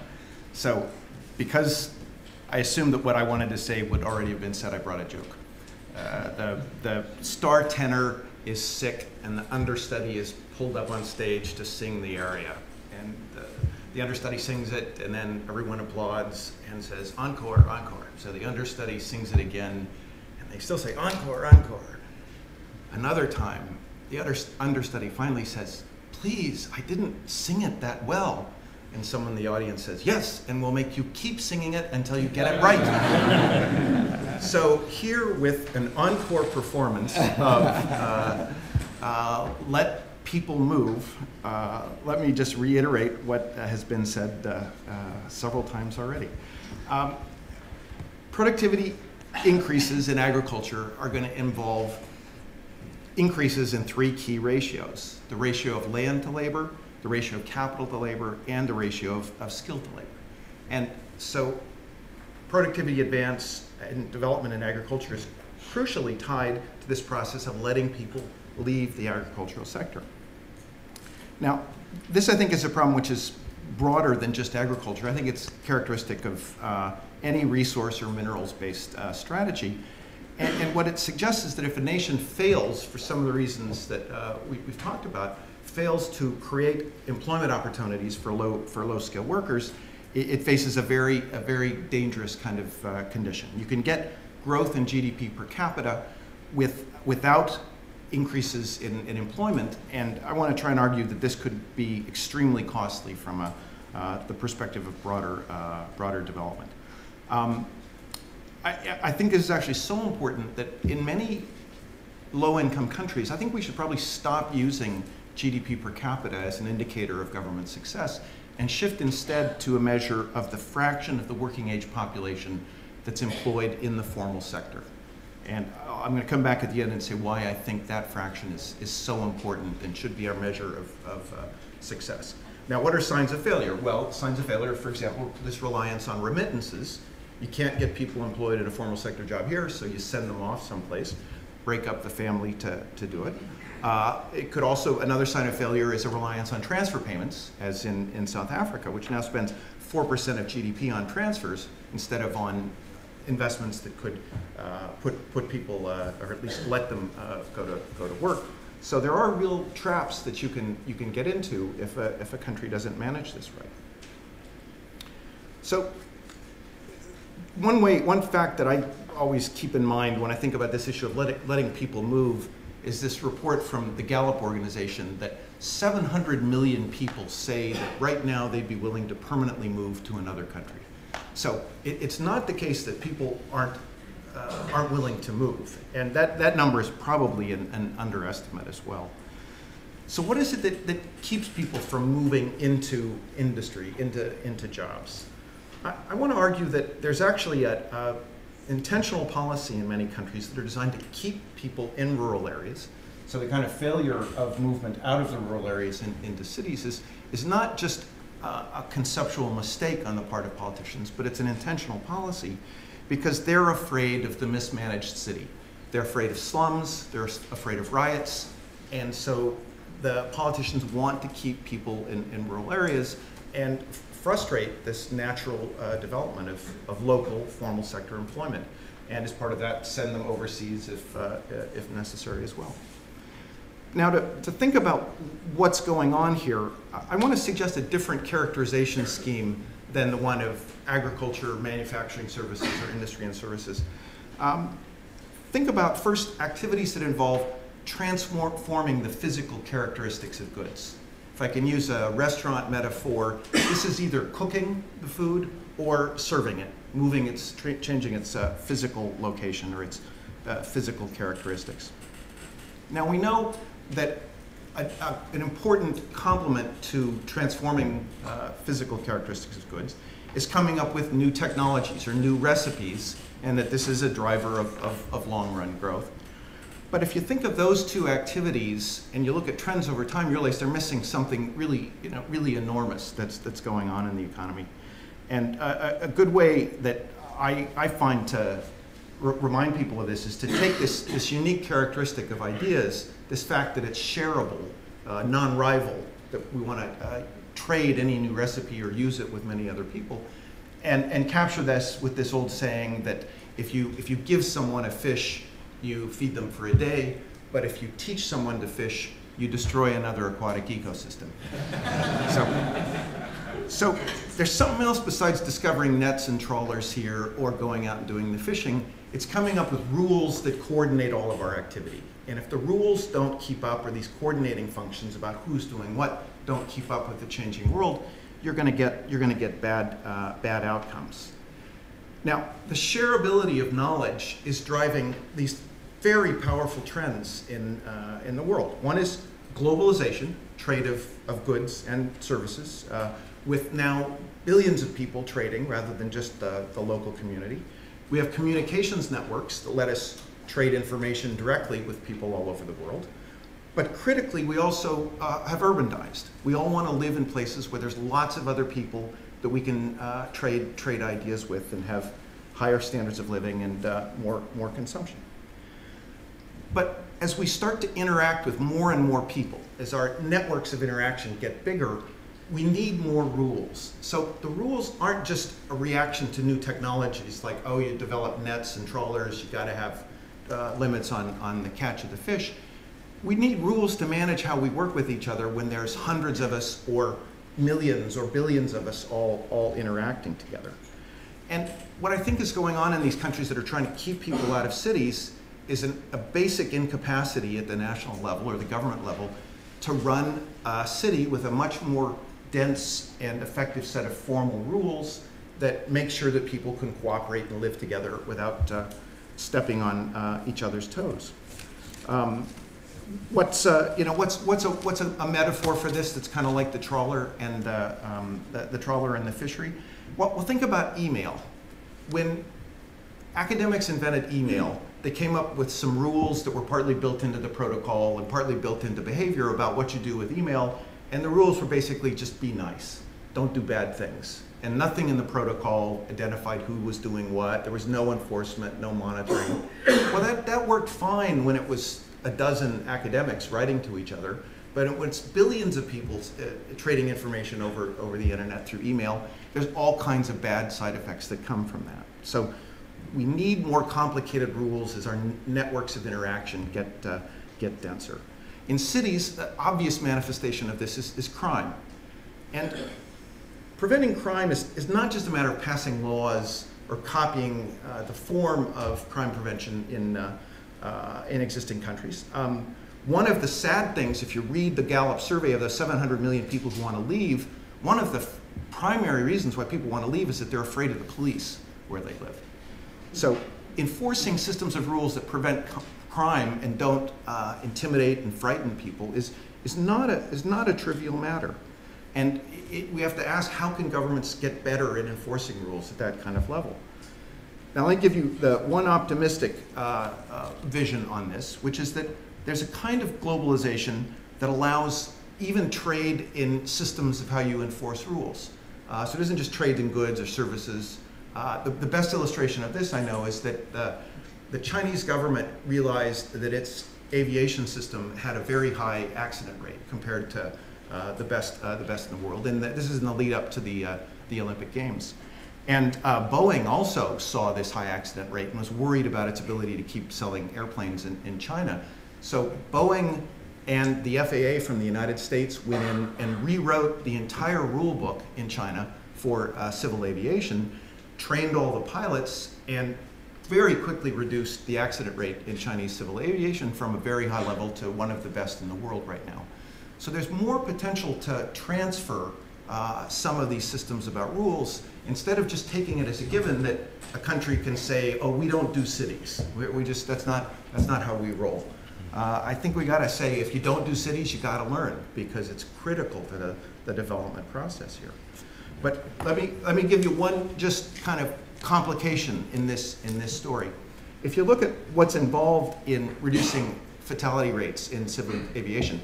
So because I assumed that what I wanted to say would already have been said, I brought a joke. The star tenor is sick, and the understudy is pulled up on stage to sing the aria. And the understudy sings it, and then everyone applauds and says, encore, encore. So the understudy sings it again, and they still say, encore, encore. Another time, the understudy finally says, please, I didn't sing it that well. And someone in the audience says, yes, and we'll make you keep singing it until you get it right. So here with an encore performance of Let People Move, let me just reiterate what has been said several times already. Productivity increases in agriculture are going to involve increases in three key ratios: the ratio of land to labor, the ratio of capital to labor, and the ratio of skill to labor. And so productivity advance and development in agriculture is crucially tied to this process of letting people leave the agricultural sector. Now, this I think is a problem which is broader than just agriculture. I think it's characteristic of any resource or minerals-based strategy. And what it suggests is that if a nation fails, for some of the reasons that we've talked about, fails to create employment opportunities for low-skilled workers, it faces a very dangerous kind of condition. You can get growth in GDP per capita without increases in employment, and I want to try and argue that this could be extremely costly from the perspective of broader development. I think this is actually so important that in many low-income countries, I think we should probably stop using GDP per capita as an indicator of government success and shift instead to a measure of the fraction of the working age population that's employed in the formal sector. And I'm going to come back at the end and say why I think that fraction is so important and should be our measure of success. Now, what are signs of failure? Well, signs of failure, for example, this reliance on remittances. You can't get people employed in a formal sector job here, so you send them off someplace, break up the family to do it. It could also, another sign of failure is a reliance on transfer payments, as in South Africa, which now spends 4% of GDP on transfers instead of on investments that could put people, or at least let them go to work. So there are real traps that you can get into if a country doesn't manage this right. So one fact that I always keep in mind when I think about this issue of letting people move is this report from the Gallup organization that 700 million people say that right now they'd be willing to permanently move to another country. So it's not the case that people aren't willing to move. And that number is probably an underestimate as well. So what is it that keeps people from moving into industry, into jobs? I want to argue that there's actually a intentional policy in many countries that are designed to keep people in rural areas. So the kind of failure of movement out of the rural areas into cities is not just a conceptual mistake on the part of politicians, but it's an intentional policy because they're afraid of the mismanaged city. They're afraid of slums, they're afraid of riots, and so the politicians want to keep people in rural areas and frustrate this natural development of local formal sector employment. And as part of that, send them overseas if necessary as well. Now, to think about what's going on here, I want to suggest a different characterization scheme than the one of agriculture, manufacturing services, or industry and services. Think about first activities that involve transforming the physical characteristics of goods. If I can use a restaurant metaphor, this is either cooking the food or serving it, changing its physical location or its physical characteristics. Now we know that an important complement to transforming physical characteristics of goods is coming up with new technologies or new recipes, and that this is a driver of long-run growth. But if you think of those two activities and you look at trends over time, you realize they're missing something really, really enormous that's going on in the economy. And a good way that I find to remind people of this is to take this unique characteristic of ideas, this fact that it's shareable, non-rival, that we want to trade any new recipe or use it with many other people, and capture this with this old saying that if you give someone a fish, you feed them for a day, but if you teach someone to fish, you destroy another aquatic ecosystem. So there's something else besides discovering nets and trawlers here or going out and doing the fishing. It's coming up with rules that coordinate all of our activity. And if the rules don't keep up, or these coordinating functions about who's doing what don't keep up with the changing world, you're going to get bad outcomes. Now, the shareability of knowledge is driving these very powerful trends in the world. One is globalization, trade of goods and services, with now billions of people trading rather than just the local community. We have communications networks that let us trade information directly with people all over the world. But critically, we also have urbanized. We all want to live in places where there's lots of other people that we can trade ideas with and have higher standards of living and more consumption. But as we start to interact with more and more people, as our networks of interaction get bigger, we need more rules. So the rules aren't just a reaction to new technologies like, oh, you develop nets and trawlers, you got to have limits on the catch of the fish. We need rules to manage how we work with each other when there's hundreds of us or millions or billions of us all interacting together. And what I think is going on in these countries that are trying to keep people out of cities is a basic incapacity at the national level or the government level to run a city with a much more dense and effective set of formal rules that make sure that people can cooperate and live together without stepping on each other's toes. What's a metaphor for this that's kind of like the trawler and the trawler and the fishery? Well, think about email. When academics invented email, they came up with some rules that were partly built into the protocol and partly built into behavior about what you do with email. And the rules were basically just be nice, don't do bad things. And nothing in the protocol identified who was doing what. There was no enforcement, no monitoring. Well, that worked fine when it was a dozen academics writing to each other. But when it's billions of people trading information over the internet through email, there's all kinds of bad side effects that come from that. So we need more complicated rules as our networks of interaction get denser. In cities, the obvious manifestation of this is crime. And preventing crime is not just a matter of passing laws or copying the form of crime prevention in existing countries. One of the sad things, if you read the Gallup survey of the 700 million people who want to leave, one of the primary reasons why people want to leave is that they're afraid of the police where they live. So enforcing systems of rules that prevent crime and don't intimidate and frighten people is not a trivial matter. And we have to ask, how can governments get better in enforcing rules at that kind of level? Now, let me give you the one optimistic vision on this, which is that there's a kind of globalization that allows even trade in systems of how you enforce rules. So it isn't just trade in goods or services. The best illustration of this, I know, is that the Chinese government realized that its aviation system had a very high accident rate compared to the best in the world. And this is in the lead up to the Olympic Games. And Boeing also saw this high accident rate and was worried about its ability to keep selling airplanes in China. So Boeing and the FAA from the United States went in and rewrote the entire rule book in China for civil aviation, trained all the pilots, and very quickly reduced the accident rate in Chinese civil aviation from a very high level to one of the best in the world right now. So there's more potential to transfer some of these systems about rules, instead of just taking it as a given that a country can say, oh, we don't do cities. That's not how we roll. I think we got to say, if you don't do cities, you got to learn, because it's critical to the development process here. But let me give you one just kind of complication in this story. If you look at what's involved in reducing fatality rates in civil aviation,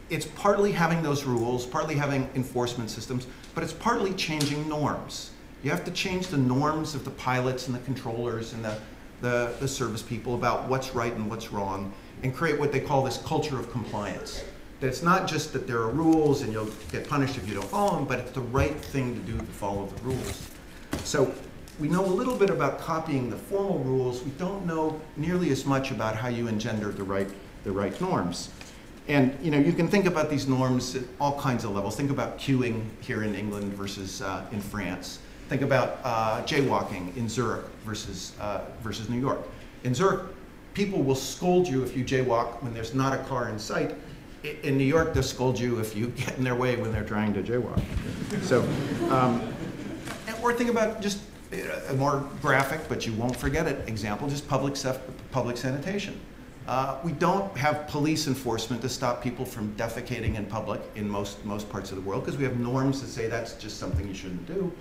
it's partly having those rules, partly having enforcement systems, but it's partly changing norms. You have to change the norms of the pilots and the controllers and the service people about what's right and what's wrong, and create what they call this culture of compliance. That it's not just that there are rules and you'll get punished if you don't follow them, but it's the right thing to do to follow the rules. So we know a little bit about copying the formal rules. We don't know nearly as much about how you engender the right norms. And you can think about these norms at all kinds of levels. Think about queuing here in England versus in France. Think about jaywalking in Zurich versus New York. In Zurich, people will scold you if you jaywalk when there's not a car in sight. In New York, they'll scold you if you get in their way when they're trying to jaywalk. So, or think about just a more graphic, but you won't forget it, example, just public sanitation. We don't have police enforcement to stop people from defecating in public in most parts of the world, because we have norms that say that's just something you shouldn't do.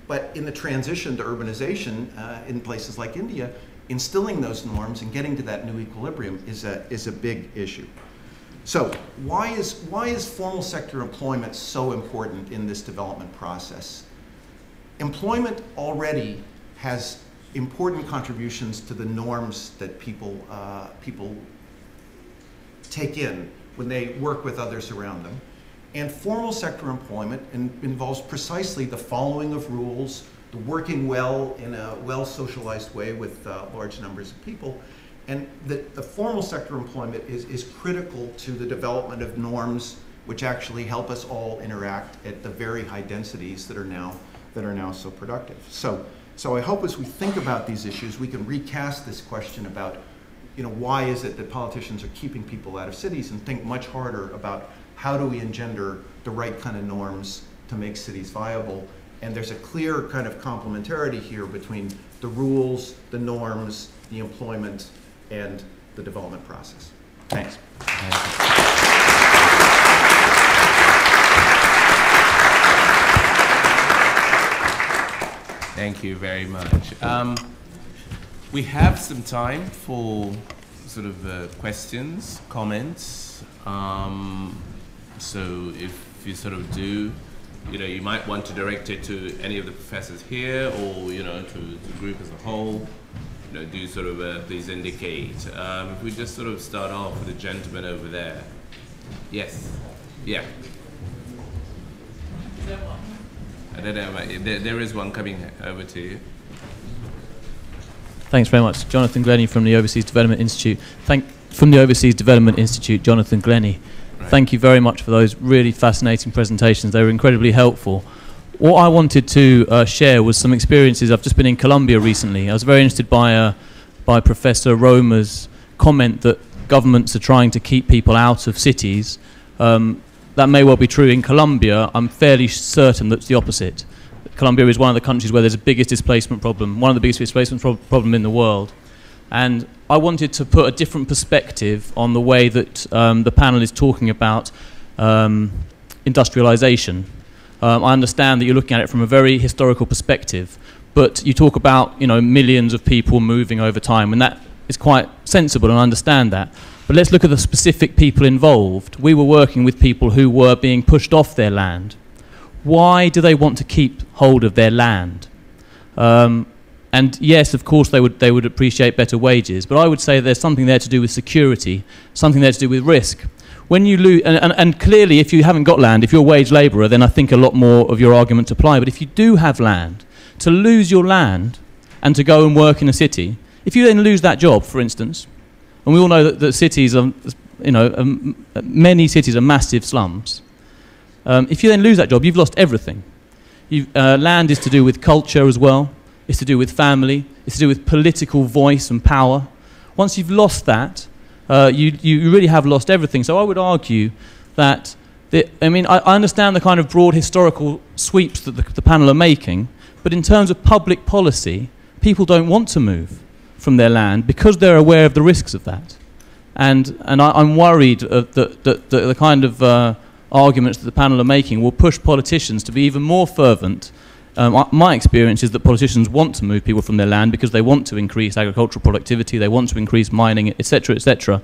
But in the transition to urbanization in places like India, instilling those norms and getting to that new equilibrium is a big issue. So why is formal sector employment so important in this development process? Employment already has important contributions to the norms that people take in when they work with others around them. And formal sector employment involves precisely the following of rules, the working well in a well-socialized way with large numbers of people. And the formal sector employment is critical to the development of norms which actually help us all interact at the very high densities that are now so productive. So I hope as we think about these issues, we can recast this question about, why is it that politicians are keeping people out of cities, and think much harder about how do we engender the right kind of norms to make cities viable. And there's a clear kind of complementarity here between the rules, the norms, the employment, and the development process. Thanks. Thank you very much. We have some time for sort of questions, comments. So if you sort of do, you might want to direct it to any of the professors here, or to the group as a whole. Do sort of please indicate. If we just sort of start off with the gentleman over there. Yes. Yeah. I don't know. There is one coming over to you. Thanks very much. Jonathan Glennie from the Overseas Development Institute. Jonathan Glennie. Right. Thank you very much for those really fascinating presentations. They were incredibly helpful. What I wanted to share was some experiences. I've just been in Colombia recently. I was very interested by Professor Romer's comment that governments are trying to keep people out of cities. that may well be true in Colombia. I'm fairly certain that's the opposite. Colombia is one of the countries where there's the biggest displacement problem, one of the biggest displacement problem in the world. And I wanted to put a different perspective on the way that the panel is talking about industrialization. I understand that you're looking at it from a very historical perspective, but you talk about, you know, millions of people moving over time, and that is quite sensible, and I understand that. But let's look at the specific people involved. We were working with people who were being pushed off their land. Why do they want to keep hold of their land? And yes, of course, they would appreciate better wages, but I would say there's something there to do with security, something there to do with risk. When you lose, and clearly, if you haven't got land, if you're a wage labourer, then I think a lot more of your arguments apply. But if you do have land, to lose your land and to go and work in a city, if you then lose that job, for instance, and we all know that cities are, you know, many cities are massive slums. If you then lose that job, you've lost everything. Land is to do with culture as well. It's to do with family. It's to do with political voice and power. Once you've lost that, you really have lost everything. So I would argue that, I understand the kind of broad historical sweeps that the panel are making, but in terms of public policy, people don't want to move from their land because they're aware of the risks of that. And I'm worried that the kind of arguments that the panel are making will push politicians to be even more fervent. My experience is that politicians want to move people from their land because they want to increase agricultural productivity, they want to increase mining, etc., etc.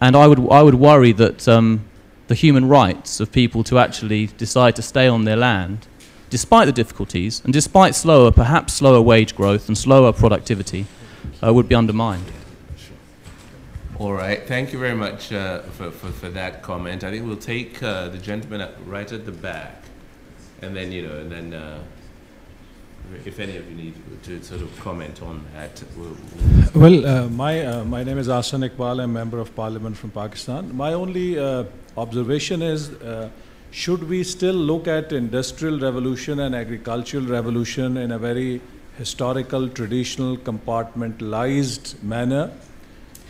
And I would worry that the human rights of people to actually decide to stay on their land, despite the difficulties and despite perhaps slower wage growth and slower productivity, would be undermined. All right, thank you very much for that comment. I think we'll take the gentleman right at the back. And then, you know, if any of you need to sort of comment on that, Well, my name is Ahsan Iqbal. I'm a member of Parliament from Pakistan. My only observation is, should we still look at industrial revolution and agricultural revolution in a very historical, traditional, compartmentalized manner?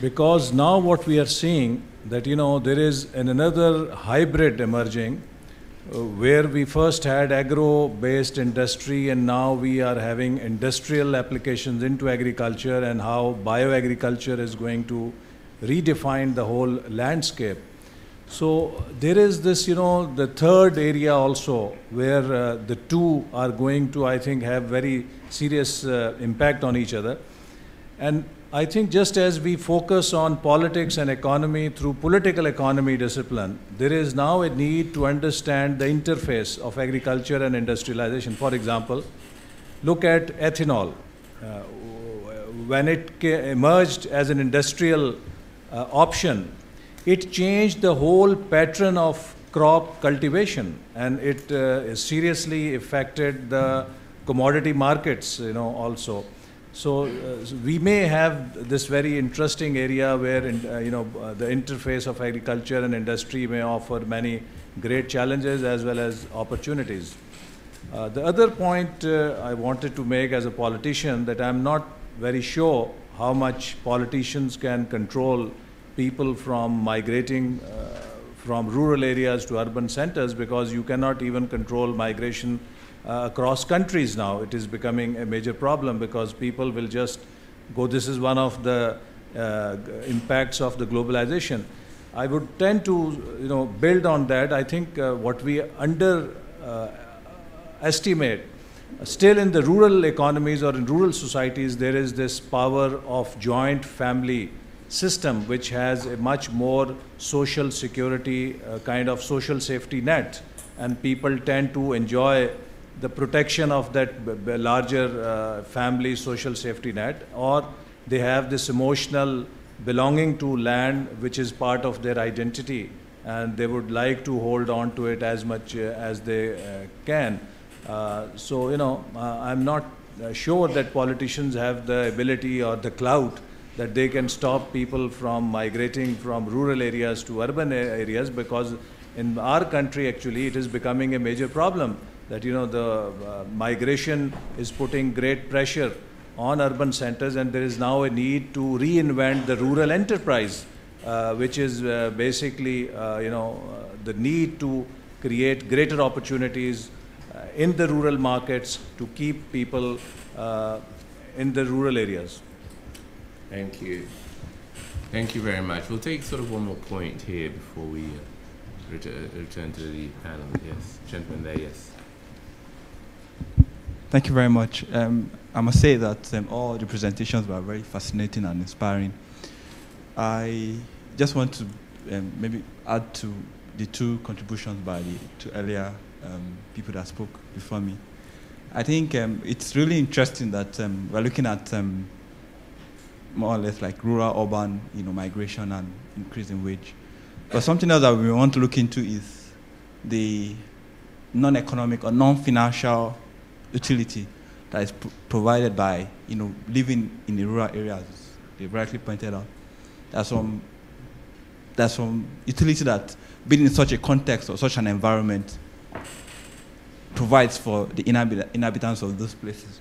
Because now what we are seeing, that, you know, there is another hybrid emerging, where we first had agro-based industry and now we are having industrial applications into agriculture, and how bioagriculture is going to redefine the whole landscape. So there is this, you know, the third area also where the two are going to, I think, have very serious impact on each other. And I think just as we focus on politics and economy through political economy discipline, there is now a need to understand the interface of agriculture and industrialization. For example, look at ethanol. When it emerged as an industrial option, it changed the whole pattern of crop cultivation, and it seriously affected the commodity markets, you know, also. So we may have this very interesting area where, you know, the interface of agriculture and industry may offer many great challenges as well as opportunities. The other point I wanted to make as a politician, that I'm not very sure how much politicians can control people from migrating from rural areas to urban centers, because you cannot even control migration across countries now. It is becoming a major problem because people will just go. This is one of the impacts of the globalization. I would tend to, you know, build on that. I think what we underestimate, still in the rural economies or in rural societies, there is this power of joint family system which has a much more social security, kind of social safety net, and people tend to enjoy the protection of that larger family social safety net, or they have this emotional belonging to land which is part of their identity, and they would like to hold on to it as much as they can. So, you know, I'm not sure that politicians have the ability or the clout that they can stop people from migrating from rural areas to urban areas, because in our country actually it is becoming a major problem. That, you know, the migration is putting great pressure on urban centers, and there is now a need to reinvent the rural enterprise which is basically, the need to create greater opportunities in the rural markets to keep people in the rural areas. Thank you. Thank you very much. We'll take sort of one more point here before we return to the panel. Yes, gentleman there, yes. Thank you very much. I must say that all the presentations were very fascinating and inspiring. I just want to maybe add to the two contributions by the two earlier people that spoke before me. I think it's really interesting that we're looking at more or less like rural-urban, migration and increase in wage. But something else that we want to look into is the non-economic or non-financial utility that is provided by, living in the rural areas. They rightly pointed out. There's some utility that being in such a context or such an environment provides for the inhabitants of those places.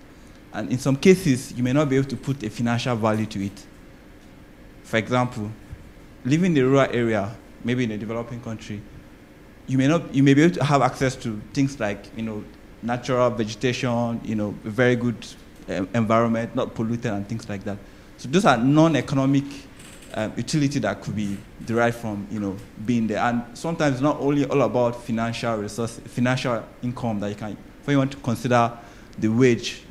And in some cases, you may not be able to put a financial value to it. For example, living in the rural area, maybe in a developing country, you may be able to have access to things like, natural vegetation, a very good environment, not polluted and things like that. So those are non-economic utility that could be derived from, being there. And sometimes it's not only all about financial resource, financial income that you can, when you want to consider the wage,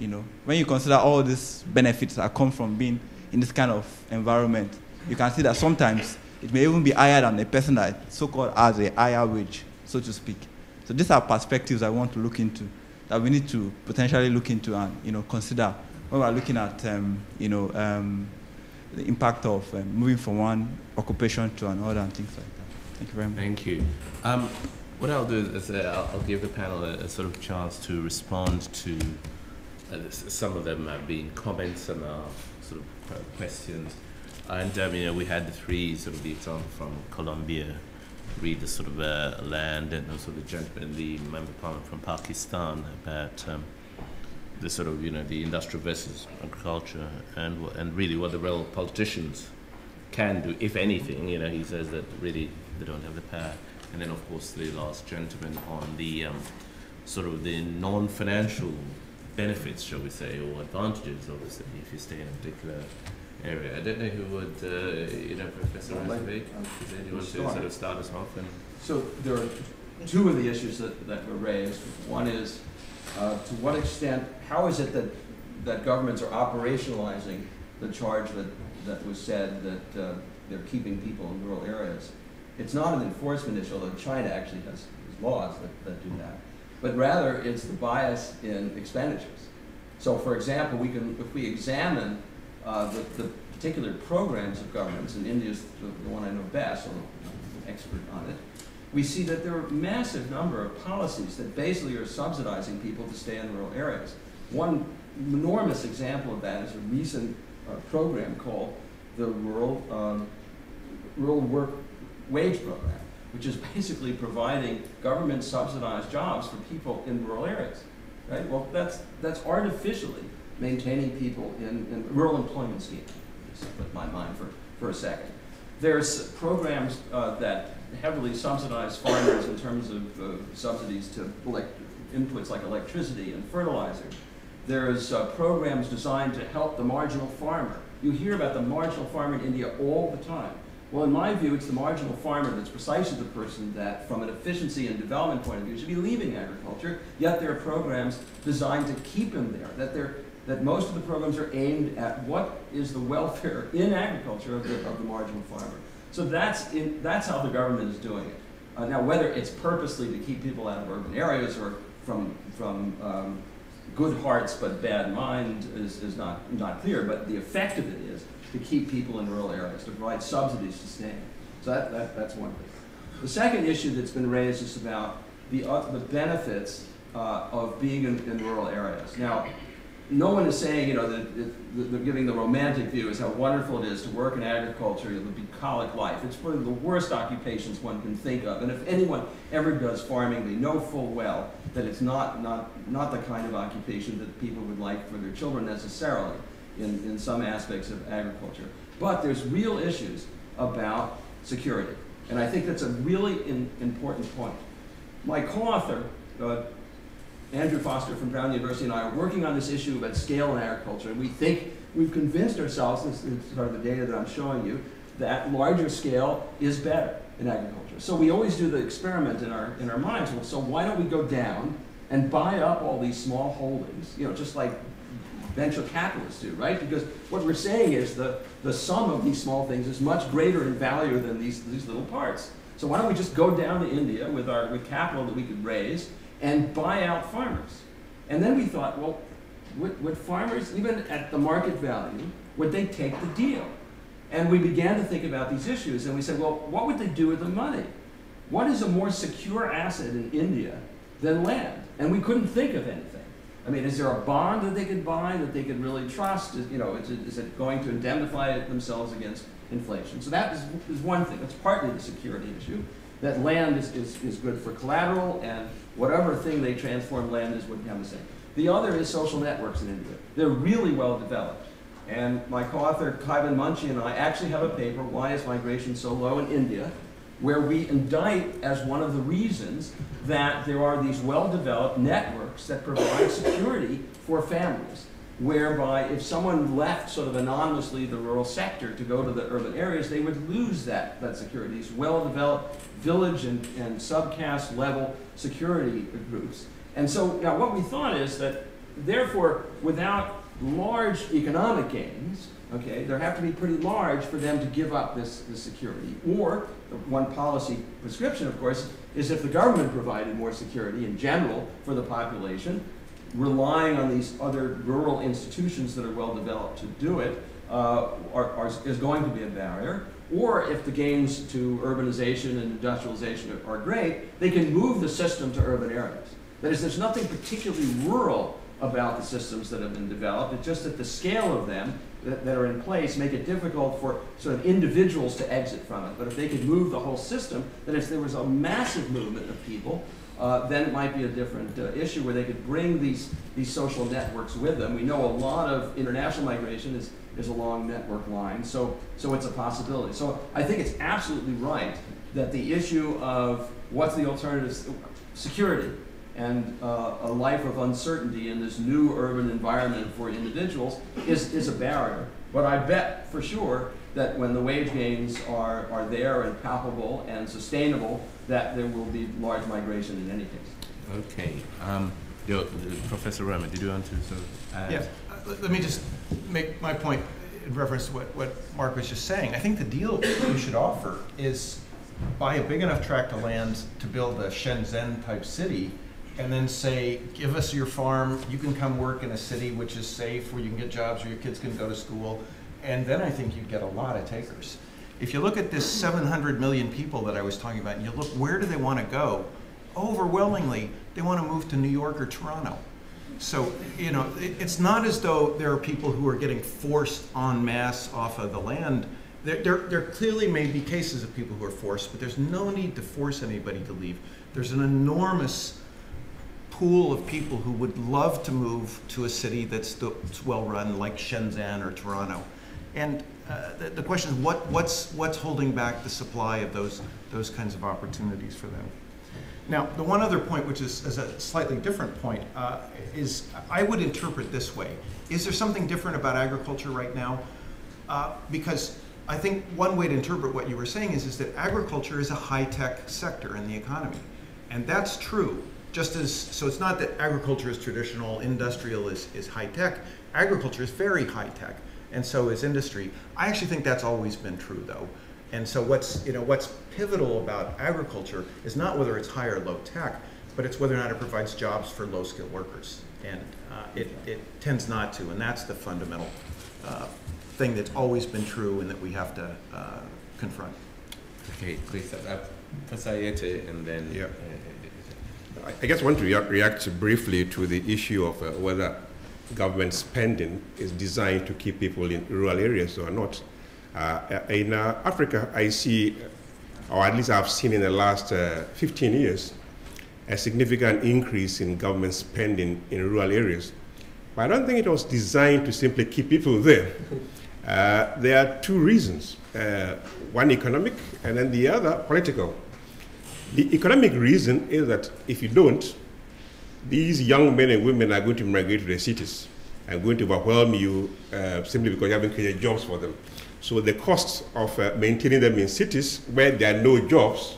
when you consider all these benefits that come from being in this kind of environment, you can see that sometimes it may even be higher than a person that so-called has a higher wage, so to speak. So these are perspectives I want to look into, that we need to potentially look into and consider when we're looking at the impact of moving from one occupation to another and things like that. Thank you very much. Thank you. What I'll do is I'll give the panel a sort of chance to respond to some of them have been comments and sort of questions. And we had the three sort of the example from Colombia, read the sort of land, and also the gentleman, the member of parliament from Pakistan, about the sort of the industrial versus agriculture, and really what the real politicians can do, if anything. He says that really they don't have the power. And then of course the last gentleman on the sort of the non-financial benefits, shall we say, or advantages, obviously, if you stay in a particular area. I don't know who would, Professor Rosenzweig, do you want to sort of start us off? So there are two of the issues that were raised. One is, to what extent, how is it that governments are operationalizing the charge that was said that they're keeping people in rural areas? It's not an enforcement issue, although China actually has laws that do that. But rather, it's the bias in expenditures. So for example, if we examine the particular programs of governments, and India's the one I know best, I'm an expert on it, we see that there are a massive number of policies that basically are subsidizing people to stay in rural areas. One enormous example of that is a recent program called the Rural Work Wage Program, which is basically providing government subsidized jobs for people in rural areas. Right? Well, that's artificially maintaining people in rural employment scheme. Just put my mind for a second. There's programs that heavily subsidize farmers in terms of subsidies to inputs like electricity and fertilizer. There's programs designed to help the marginal farmer. You hear about the marginal farmer in India all the time. Well, in my view, it's the marginal farmer that's precisely the person that, from an efficiency and development point of view, should be leaving agriculture, yet there are programs designed to keep him there, that most of the programs are aimed at what is the welfare in agriculture of the marginal farmer. So that's how the government is doing it. Now, whether it's purposely to keep people out of urban areas or from good hearts but bad mind is not clear, but the effect of it is to keep people in rural areas, to provide subsidies to stay. So that's one thing. The second issue that's been raised is about the benefits of being in rural areas. Now, no one is saying, that they're giving the romantic view as how wonderful it is to work in agriculture, the bucolic life. It's one of the worst occupations one can think of. And if anyone ever does farming, they know full well that it's not the kind of occupation that people would like for their children necessarily in some aspects of agriculture. But there's real issues about security. And I think that's a really important point. My co-author, Andrew Foster from Brown University, and I are working on this issue about scale in agriculture, and we think we've convinced ourselves, this is sort of the data that I'm showing you, that larger scale is better in agriculture. So we always do the experiment in our minds. Well, so why don't we go down and buy up all these small holdings, you know, just like venture capitalists do, right? Because what we're saying is the sum of these small things is much greater in value than these little parts. So why don't we just go down to India with capital that we could raise and buy out farmers? And then we thought, well, would farmers, even at the market value, would they take the deal? And we began to think about these issues, and we said, well, what would they do with the money? What is a more secure asset in India than land? And we couldn't think of anything. I mean, is there a bond that they could buy that they could really trust? Is it going to indemnify themselves against inflation? So that is one thing. That's partly the security issue, that land is good for collateral, and whatever thing they transform land is would have the same. The other is social networks in India. They're really well developed. And my co-author, Kaivan Munshi, and I actually have a paper, Why is Migration So Low in India?, where we indict as one of the reasons that there are these well-developed networks that provide security for families, whereby if someone left sort of anonymously the rural sector to go to the urban areas, they would lose that security. These well-developed village and subcaste level security groups. And so now what we thought is that, therefore, without large economic gains, okay, there have to be pretty large for them to give up this security. Or one policy prescription, of course, is if the government provided more security in general for the population, relying on these other rural institutions that are well developed to do it is going to be a barrier. Or if the gains to urbanization and industrialization are great, they can move the system to urban areas. That is, there's nothing particularly rural about the systems that have been developed. It's just that the scale of them that are in place make it difficult for sort of individuals to exit from it. But if they could move the whole system, then if there was a massive movement of people, then it might be a different issue where they could bring these social networks with them. We know a lot of international migration is along network lines, so it's a possibility. So I think it's absolutely right that the issue of what's the alternative, security, and a life of uncertainty in this new urban environment for individuals is a barrier. But I bet for sure that when the wage gains are there and palpable and sustainable, that there will be large migration in any case. Okay. Professor Rama, did you want to sort of add? Yeah. Let me just make my point in reference to what Mark was just saying. I think the deal you should offer is buy a big enough tract of land to build a Shenzhen type city, and then say, give us your farm, you can come work in a city which is safe, where you can get jobs, where your kids can go to school, and then I think you'd get a lot of takers. If you look at this 700 million people that I was talking about, and you look, where do they want to go? Overwhelmingly, they want to move to New York or Toronto. So, you know, it's not as though there are people who are getting forced en masse off of the land. There clearly may be cases of people who are forced, but there's no need to force anybody to leave. There's an enormous pool of people who would love to move to a city that's well run, like Shenzhen or Toronto. And the question is, what's holding back the supply of those kinds of opportunities for them? Now, the one other point, which is a slightly different point, is I would interpret this way. Is there something different about agriculture right now? Because I think one way to interpret what you were saying is that agriculture is a high-tech sector in the economy. And that's true. So it's not that agriculture is traditional, industrial is high-tech. Agriculture is very high-tech, and so is industry. I actually think that's always been true, though. And so what's pivotal about agriculture is not whether it's high or low tech, but it's whether or not it provides jobs for low-skilled workers. And it tends not to, and that's the fundamental thing that's always been true and that we have to confront. Okay, please, Professor Aryeetey, and then... Yeah. I just want to react briefly to the issue of whether government spending is designed to keep people in rural areas or not. In Africa, I see, or at least I've seen in the last 15 years, a significant increase in government spending in rural areas. But I don't think it was designed to simply keep people there. There are two reasons, one economic and then the other political. The economic reason is that if you don't, these young men and women are going to migrate to the cities and going to overwhelm you simply because you haven't created jobs for them. So the cost of maintaining them in cities where there are no jobs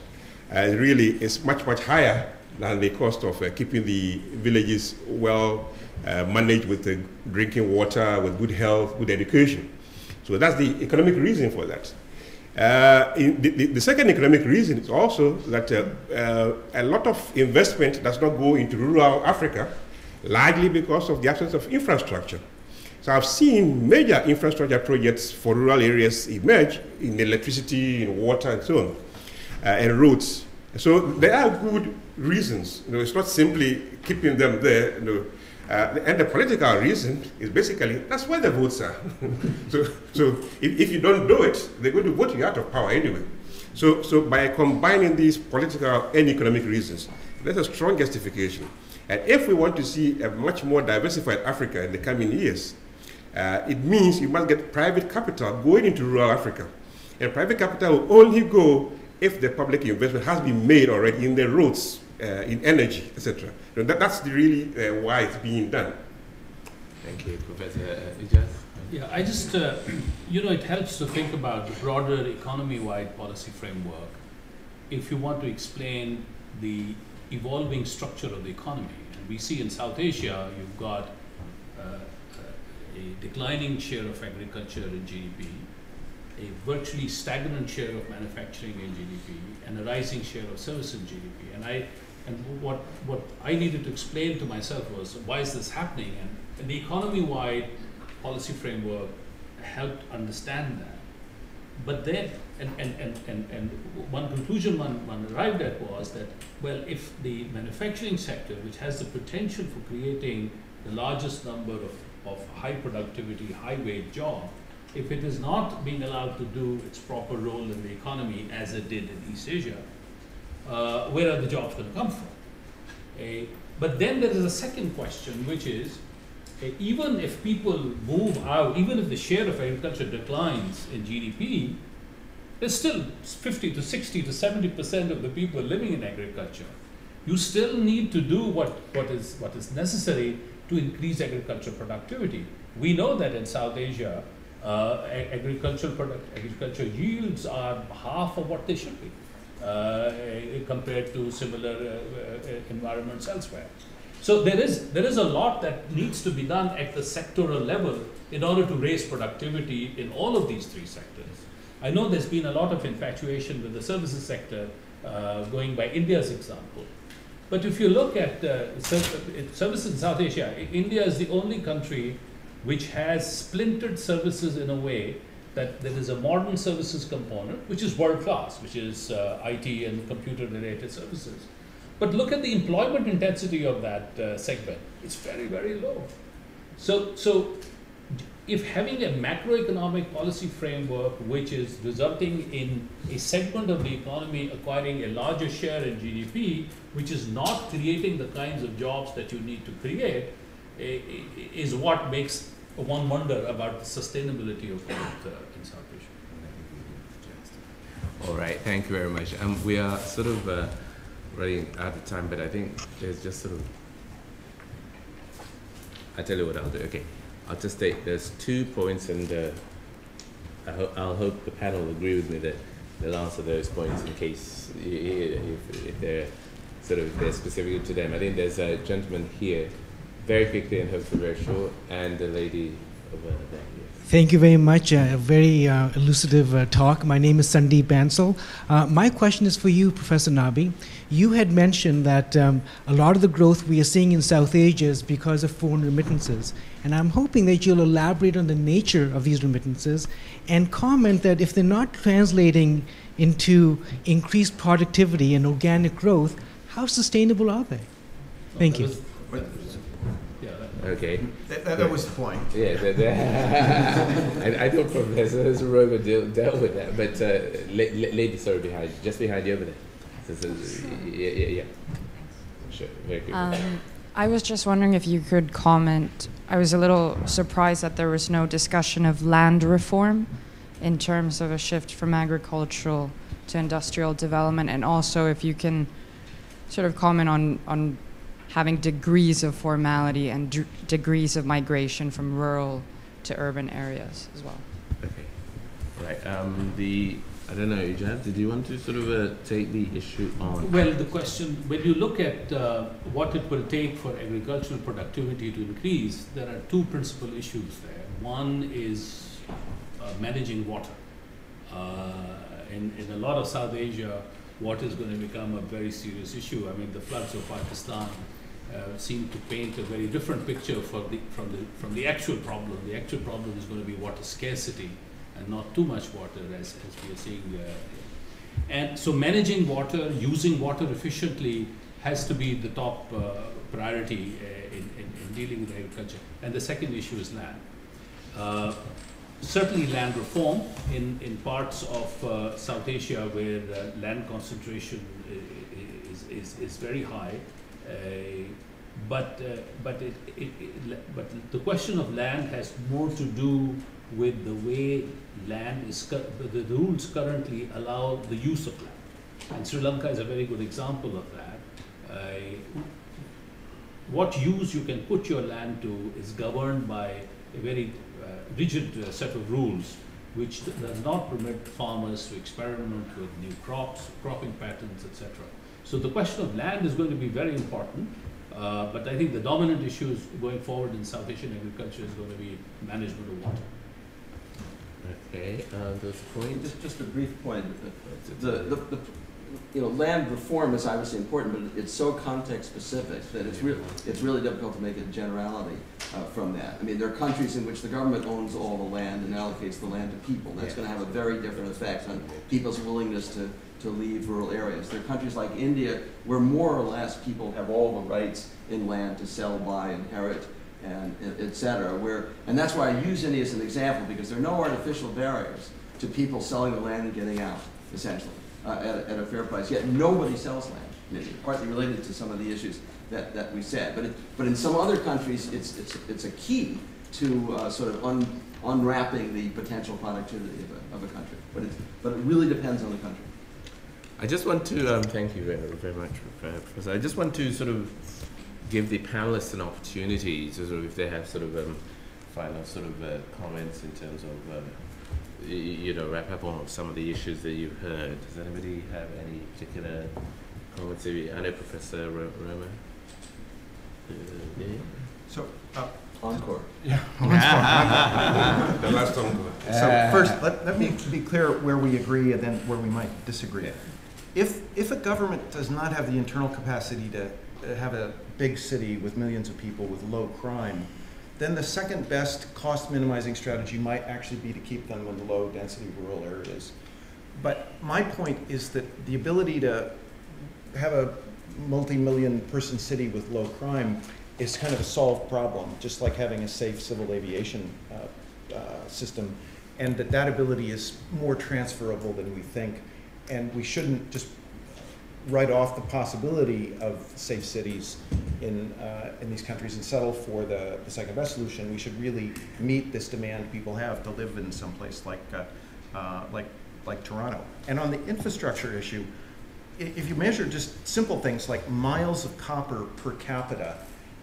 really is much, much higher than the cost of keeping the villages well managed with drinking water, with good health, good education. So that's the economic reason for that. The second economic reason is also that a lot of investment does not go into rural Africa, largely because of the absence of infrastructure. So I've seen major infrastructure projects for rural areas emerge in electricity, in water, and so on, and roads. So there are good reasons. It's not simply keeping them there. And the political reason is basically that's where the votes are. so if you don't do it, they're going to vote you out of power anyway. So by combining these political and economic reasons, there's a strong justification. And if we want to see a much more diversified Africa in the coming years, it means you must get private capital going into rural Africa. And private capital will only go if the public investment has been made already in the roads, in energy, etc. That's really why it's being done. Thank you, Professor Ijaz. Yeah, I just, it helps to think about the broader economy-wide policy framework if you want to explain the evolving structure of the economy. And we see in South Asia, you've got a declining share of agriculture in GDP, a virtually stagnant share of manufacturing in GDP, and a rising share of service in GDP. And what I needed to explain to myself was, why is this happening? And the economy-wide policy framework helped understand that. But then, and one conclusion one arrived at was that, well, if the manufacturing sector, which has the potential for creating the largest number of high productivity, high wage jobs, if it is not being allowed to do its proper role in the economy as it did in East Asia, where are the jobs going to come from? But then there is a second question, which is, even if people move out, even if the share of agriculture declines in GDP, there's still 50 to 60 to 70% of the people living in agriculture. You still need to do what is necessary to increase agricultural productivity. We know that in South Asia, agriculture yields are half of what they should be compared to similar environments elsewhere. So there is a lot that needs to be done at the sectoral level in order to raise productivity in all of these three sectors. I know there's been a lot of infatuation with the services sector, going by India's example. But if you look at services in South Asia, India is the only country which has splintered services in a way that there is a modern services component, which is world class, which is IT and computer related services. But look at the employment intensity of that segment. It's very, very low. So if having a macroeconomic policy framework which is resulting in a segment of the economy acquiring a larger share in GDP, which is not creating the kinds of jobs that you need to create, is what makes one wonder about the sustainability of growth in South Asia. All right, thank you very much. We are sort of running out of time, but I think there's just sort of, I tell you what I'll do. Okay, I'll just state there's 2 points, and I'll hope the panel will agree with me that they'll answer those points in case if they're they're specific to them. I think there's a gentleman here, very quickly and hopefully very short, and the lady over there. Thank you very much. A very elucidative talk. My name is Sandeep Bansal. My question is for you, Professor Nabi. You had mentioned that a lot of the growth we are seeing in South Asia is because of foreign remittances. And I'm hoping that you'll elaborate on the nature of these remittances and comment that if they're not translating into increased productivity and organic growth, how sustainable are they? Thank you. Okay. That was the point. Yeah, I thought Professor Rover dealt with that, but lady, sorry, just behind you over there. Yeah. Sure, very good. I was just wondering if you could comment. I was a little surprised that there was no discussion of land reform in terms of a shift from agricultural to industrial development, and also if you can sort of comment on having degrees of formality and degrees of migration from rural to urban areas as well. Okay. Right. I don't know, Ijaz, did you want to sort of take the issue on? Well, the question, when you look at what it will take for agricultural productivity to increase, there are two principal issues there. One is managing water. In a lot of South Asia, water is going to become a very serious issue. I mean, the floods of Pakistan seem to paint a very different picture from the actual problem. The actual problem is going to be water scarcity and not too much water, as we are seeing. And so managing water, using water efficiently has to be the top priority in dealing with agriculture. And the second issue is land. Certainly land reform in parts of South Asia where land concentration is very high. But the question of land has more to do with the way land is, the rules currently allow the use of land. And Sri Lanka is a very good example of that. What use you can put your land to is governed by a very rigid set of rules, which does not permit farmers to experiment with new crops, cropping patterns, etc. So the question of land is going to be very important. But I think the dominant issues going forward in South Asian agriculture is going to be management of water. Okay, those points. Just a brief point. Land reform is obviously important, but it's so context specific that it's really difficult to make a generality from that. I mean, there are countries in which the government owns all the land and allocates the land to people. That's going to have a very different effect on people's willingness to leave rural areas. There are countries like India where more or less people have all the rights in land to sell, buy, inherit, and et cetera. And that's why I use India as an example, because there are no artificial barriers to people selling the land and getting out, essentially, at a fair price. Yet nobody sells land in India, partly related to some of the issues that we said. But in some other countries, it's a key to sort of unwrapping the potential productivity of a country. But it really depends on the country. I just want to thank you very much, Professor. I just want to sort of give the panelists an opportunity to sort of, if they have sort of final sort of comments in terms of wrap up on some of the issues that you've heard. Does anybody have any particular comments? I know Professor Roma. So. Encore. Yeah. The last encore. So first, let me be clear where we agree and then where we might disagree. Yeah. If a government does not have the internal capacity to have a big city with millions of people with low crime, then the second best cost minimizing strategy might actually be to keep them in low density rural areas. But my point is that the ability to have a multi-million person city with low crime is kind of a solved problem, just like having a safe civil aviation system, and that ability is more transferable than we think. And we shouldn't just write off the possibility of safe cities in these countries and settle for the second best solution. We should really meet this demand people have to live in some place like Toronto. And on the infrastructure issue, if you measure just simple things like miles of copper per capita,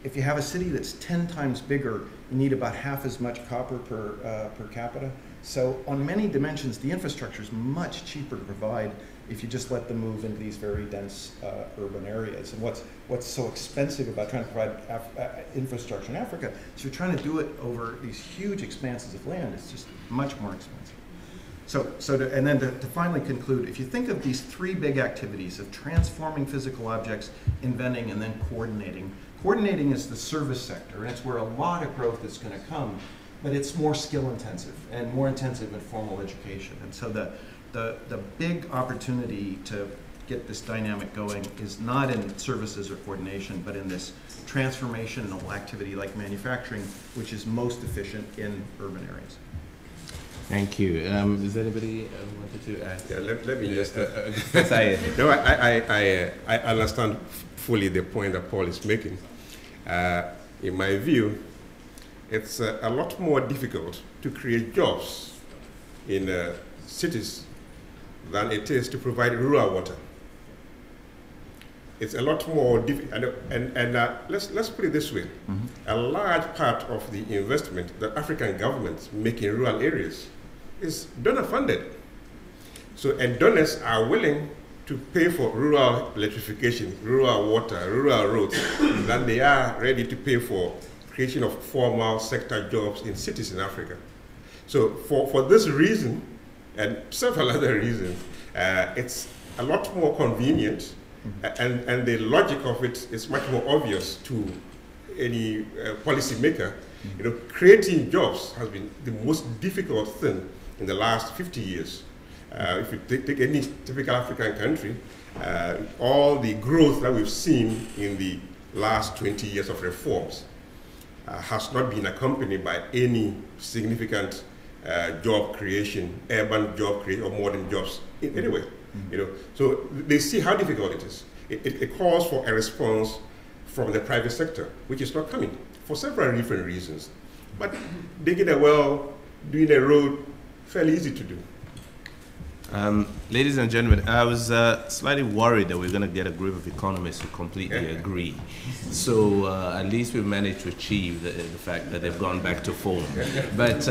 if you have a city that's 10 times bigger, you need about half as much copper per capita. So on many dimensions, the infrastructure is much cheaper to provide if you just let them move into these very dense urban areas. And what's so expensive about trying to provide infrastructure in Africa is you're trying to do it over these huge expanses of land. It's just much more expensive. And then to finally conclude, if you think of these three big activities of transforming physical objects, inventing, and then coordinating. Coordinating is the service sector, and it's where a lot of growth is going to come, but it's more skill intensive and more intensive in formal education. And so the big opportunity to get this dynamic going is not in services or coordination, but in this transformational activity like manufacturing, which is most efficient in urban areas. Thank you. Does anybody wanted to ask? Yeah, let me just. Say it. No, I understand fully the point that Paul is making. In my view, it's a lot more difficult to create jobs in cities than it is to provide rural water. It's a lot more difficult, and let's put it this way. A large part of the investment that African governments make in rural areas is donor funded. So, and donors are willing to pay for rural electrification, rural water, rural roads, than they are ready to pay for creation of formal sector jobs in cities in Africa. So for this reason, and several other reasons, it's a lot more convenient, and the logic of it is much more obvious to any policy maker. You know, creating jobs has been the most difficult thing in the last 50 years. If you take any typical African country, all the growth that we've seen in the last 20 years of reforms has not been accompanied by any significant job creation, urban job creation, or modern jobs in any way. You know, so they see how difficult it is. It calls for a response from the private sector, which is not coming for several different reasons. But digging a well, doing a road, fairly easy to do. Ladies and gentlemen, I was slightly worried that we're going to get a group of economists who completely agree. So at least we've managed to achieve the fact that they've gone back to form. But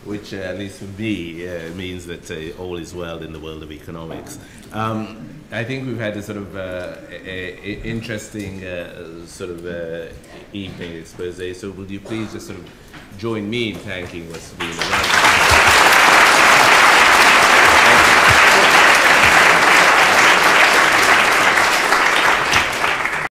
which at least for me means that all is well in the world of economics. I think we've had a sort of interesting evening expose. So would you please just sort of join me in thanking what's been a round of applause.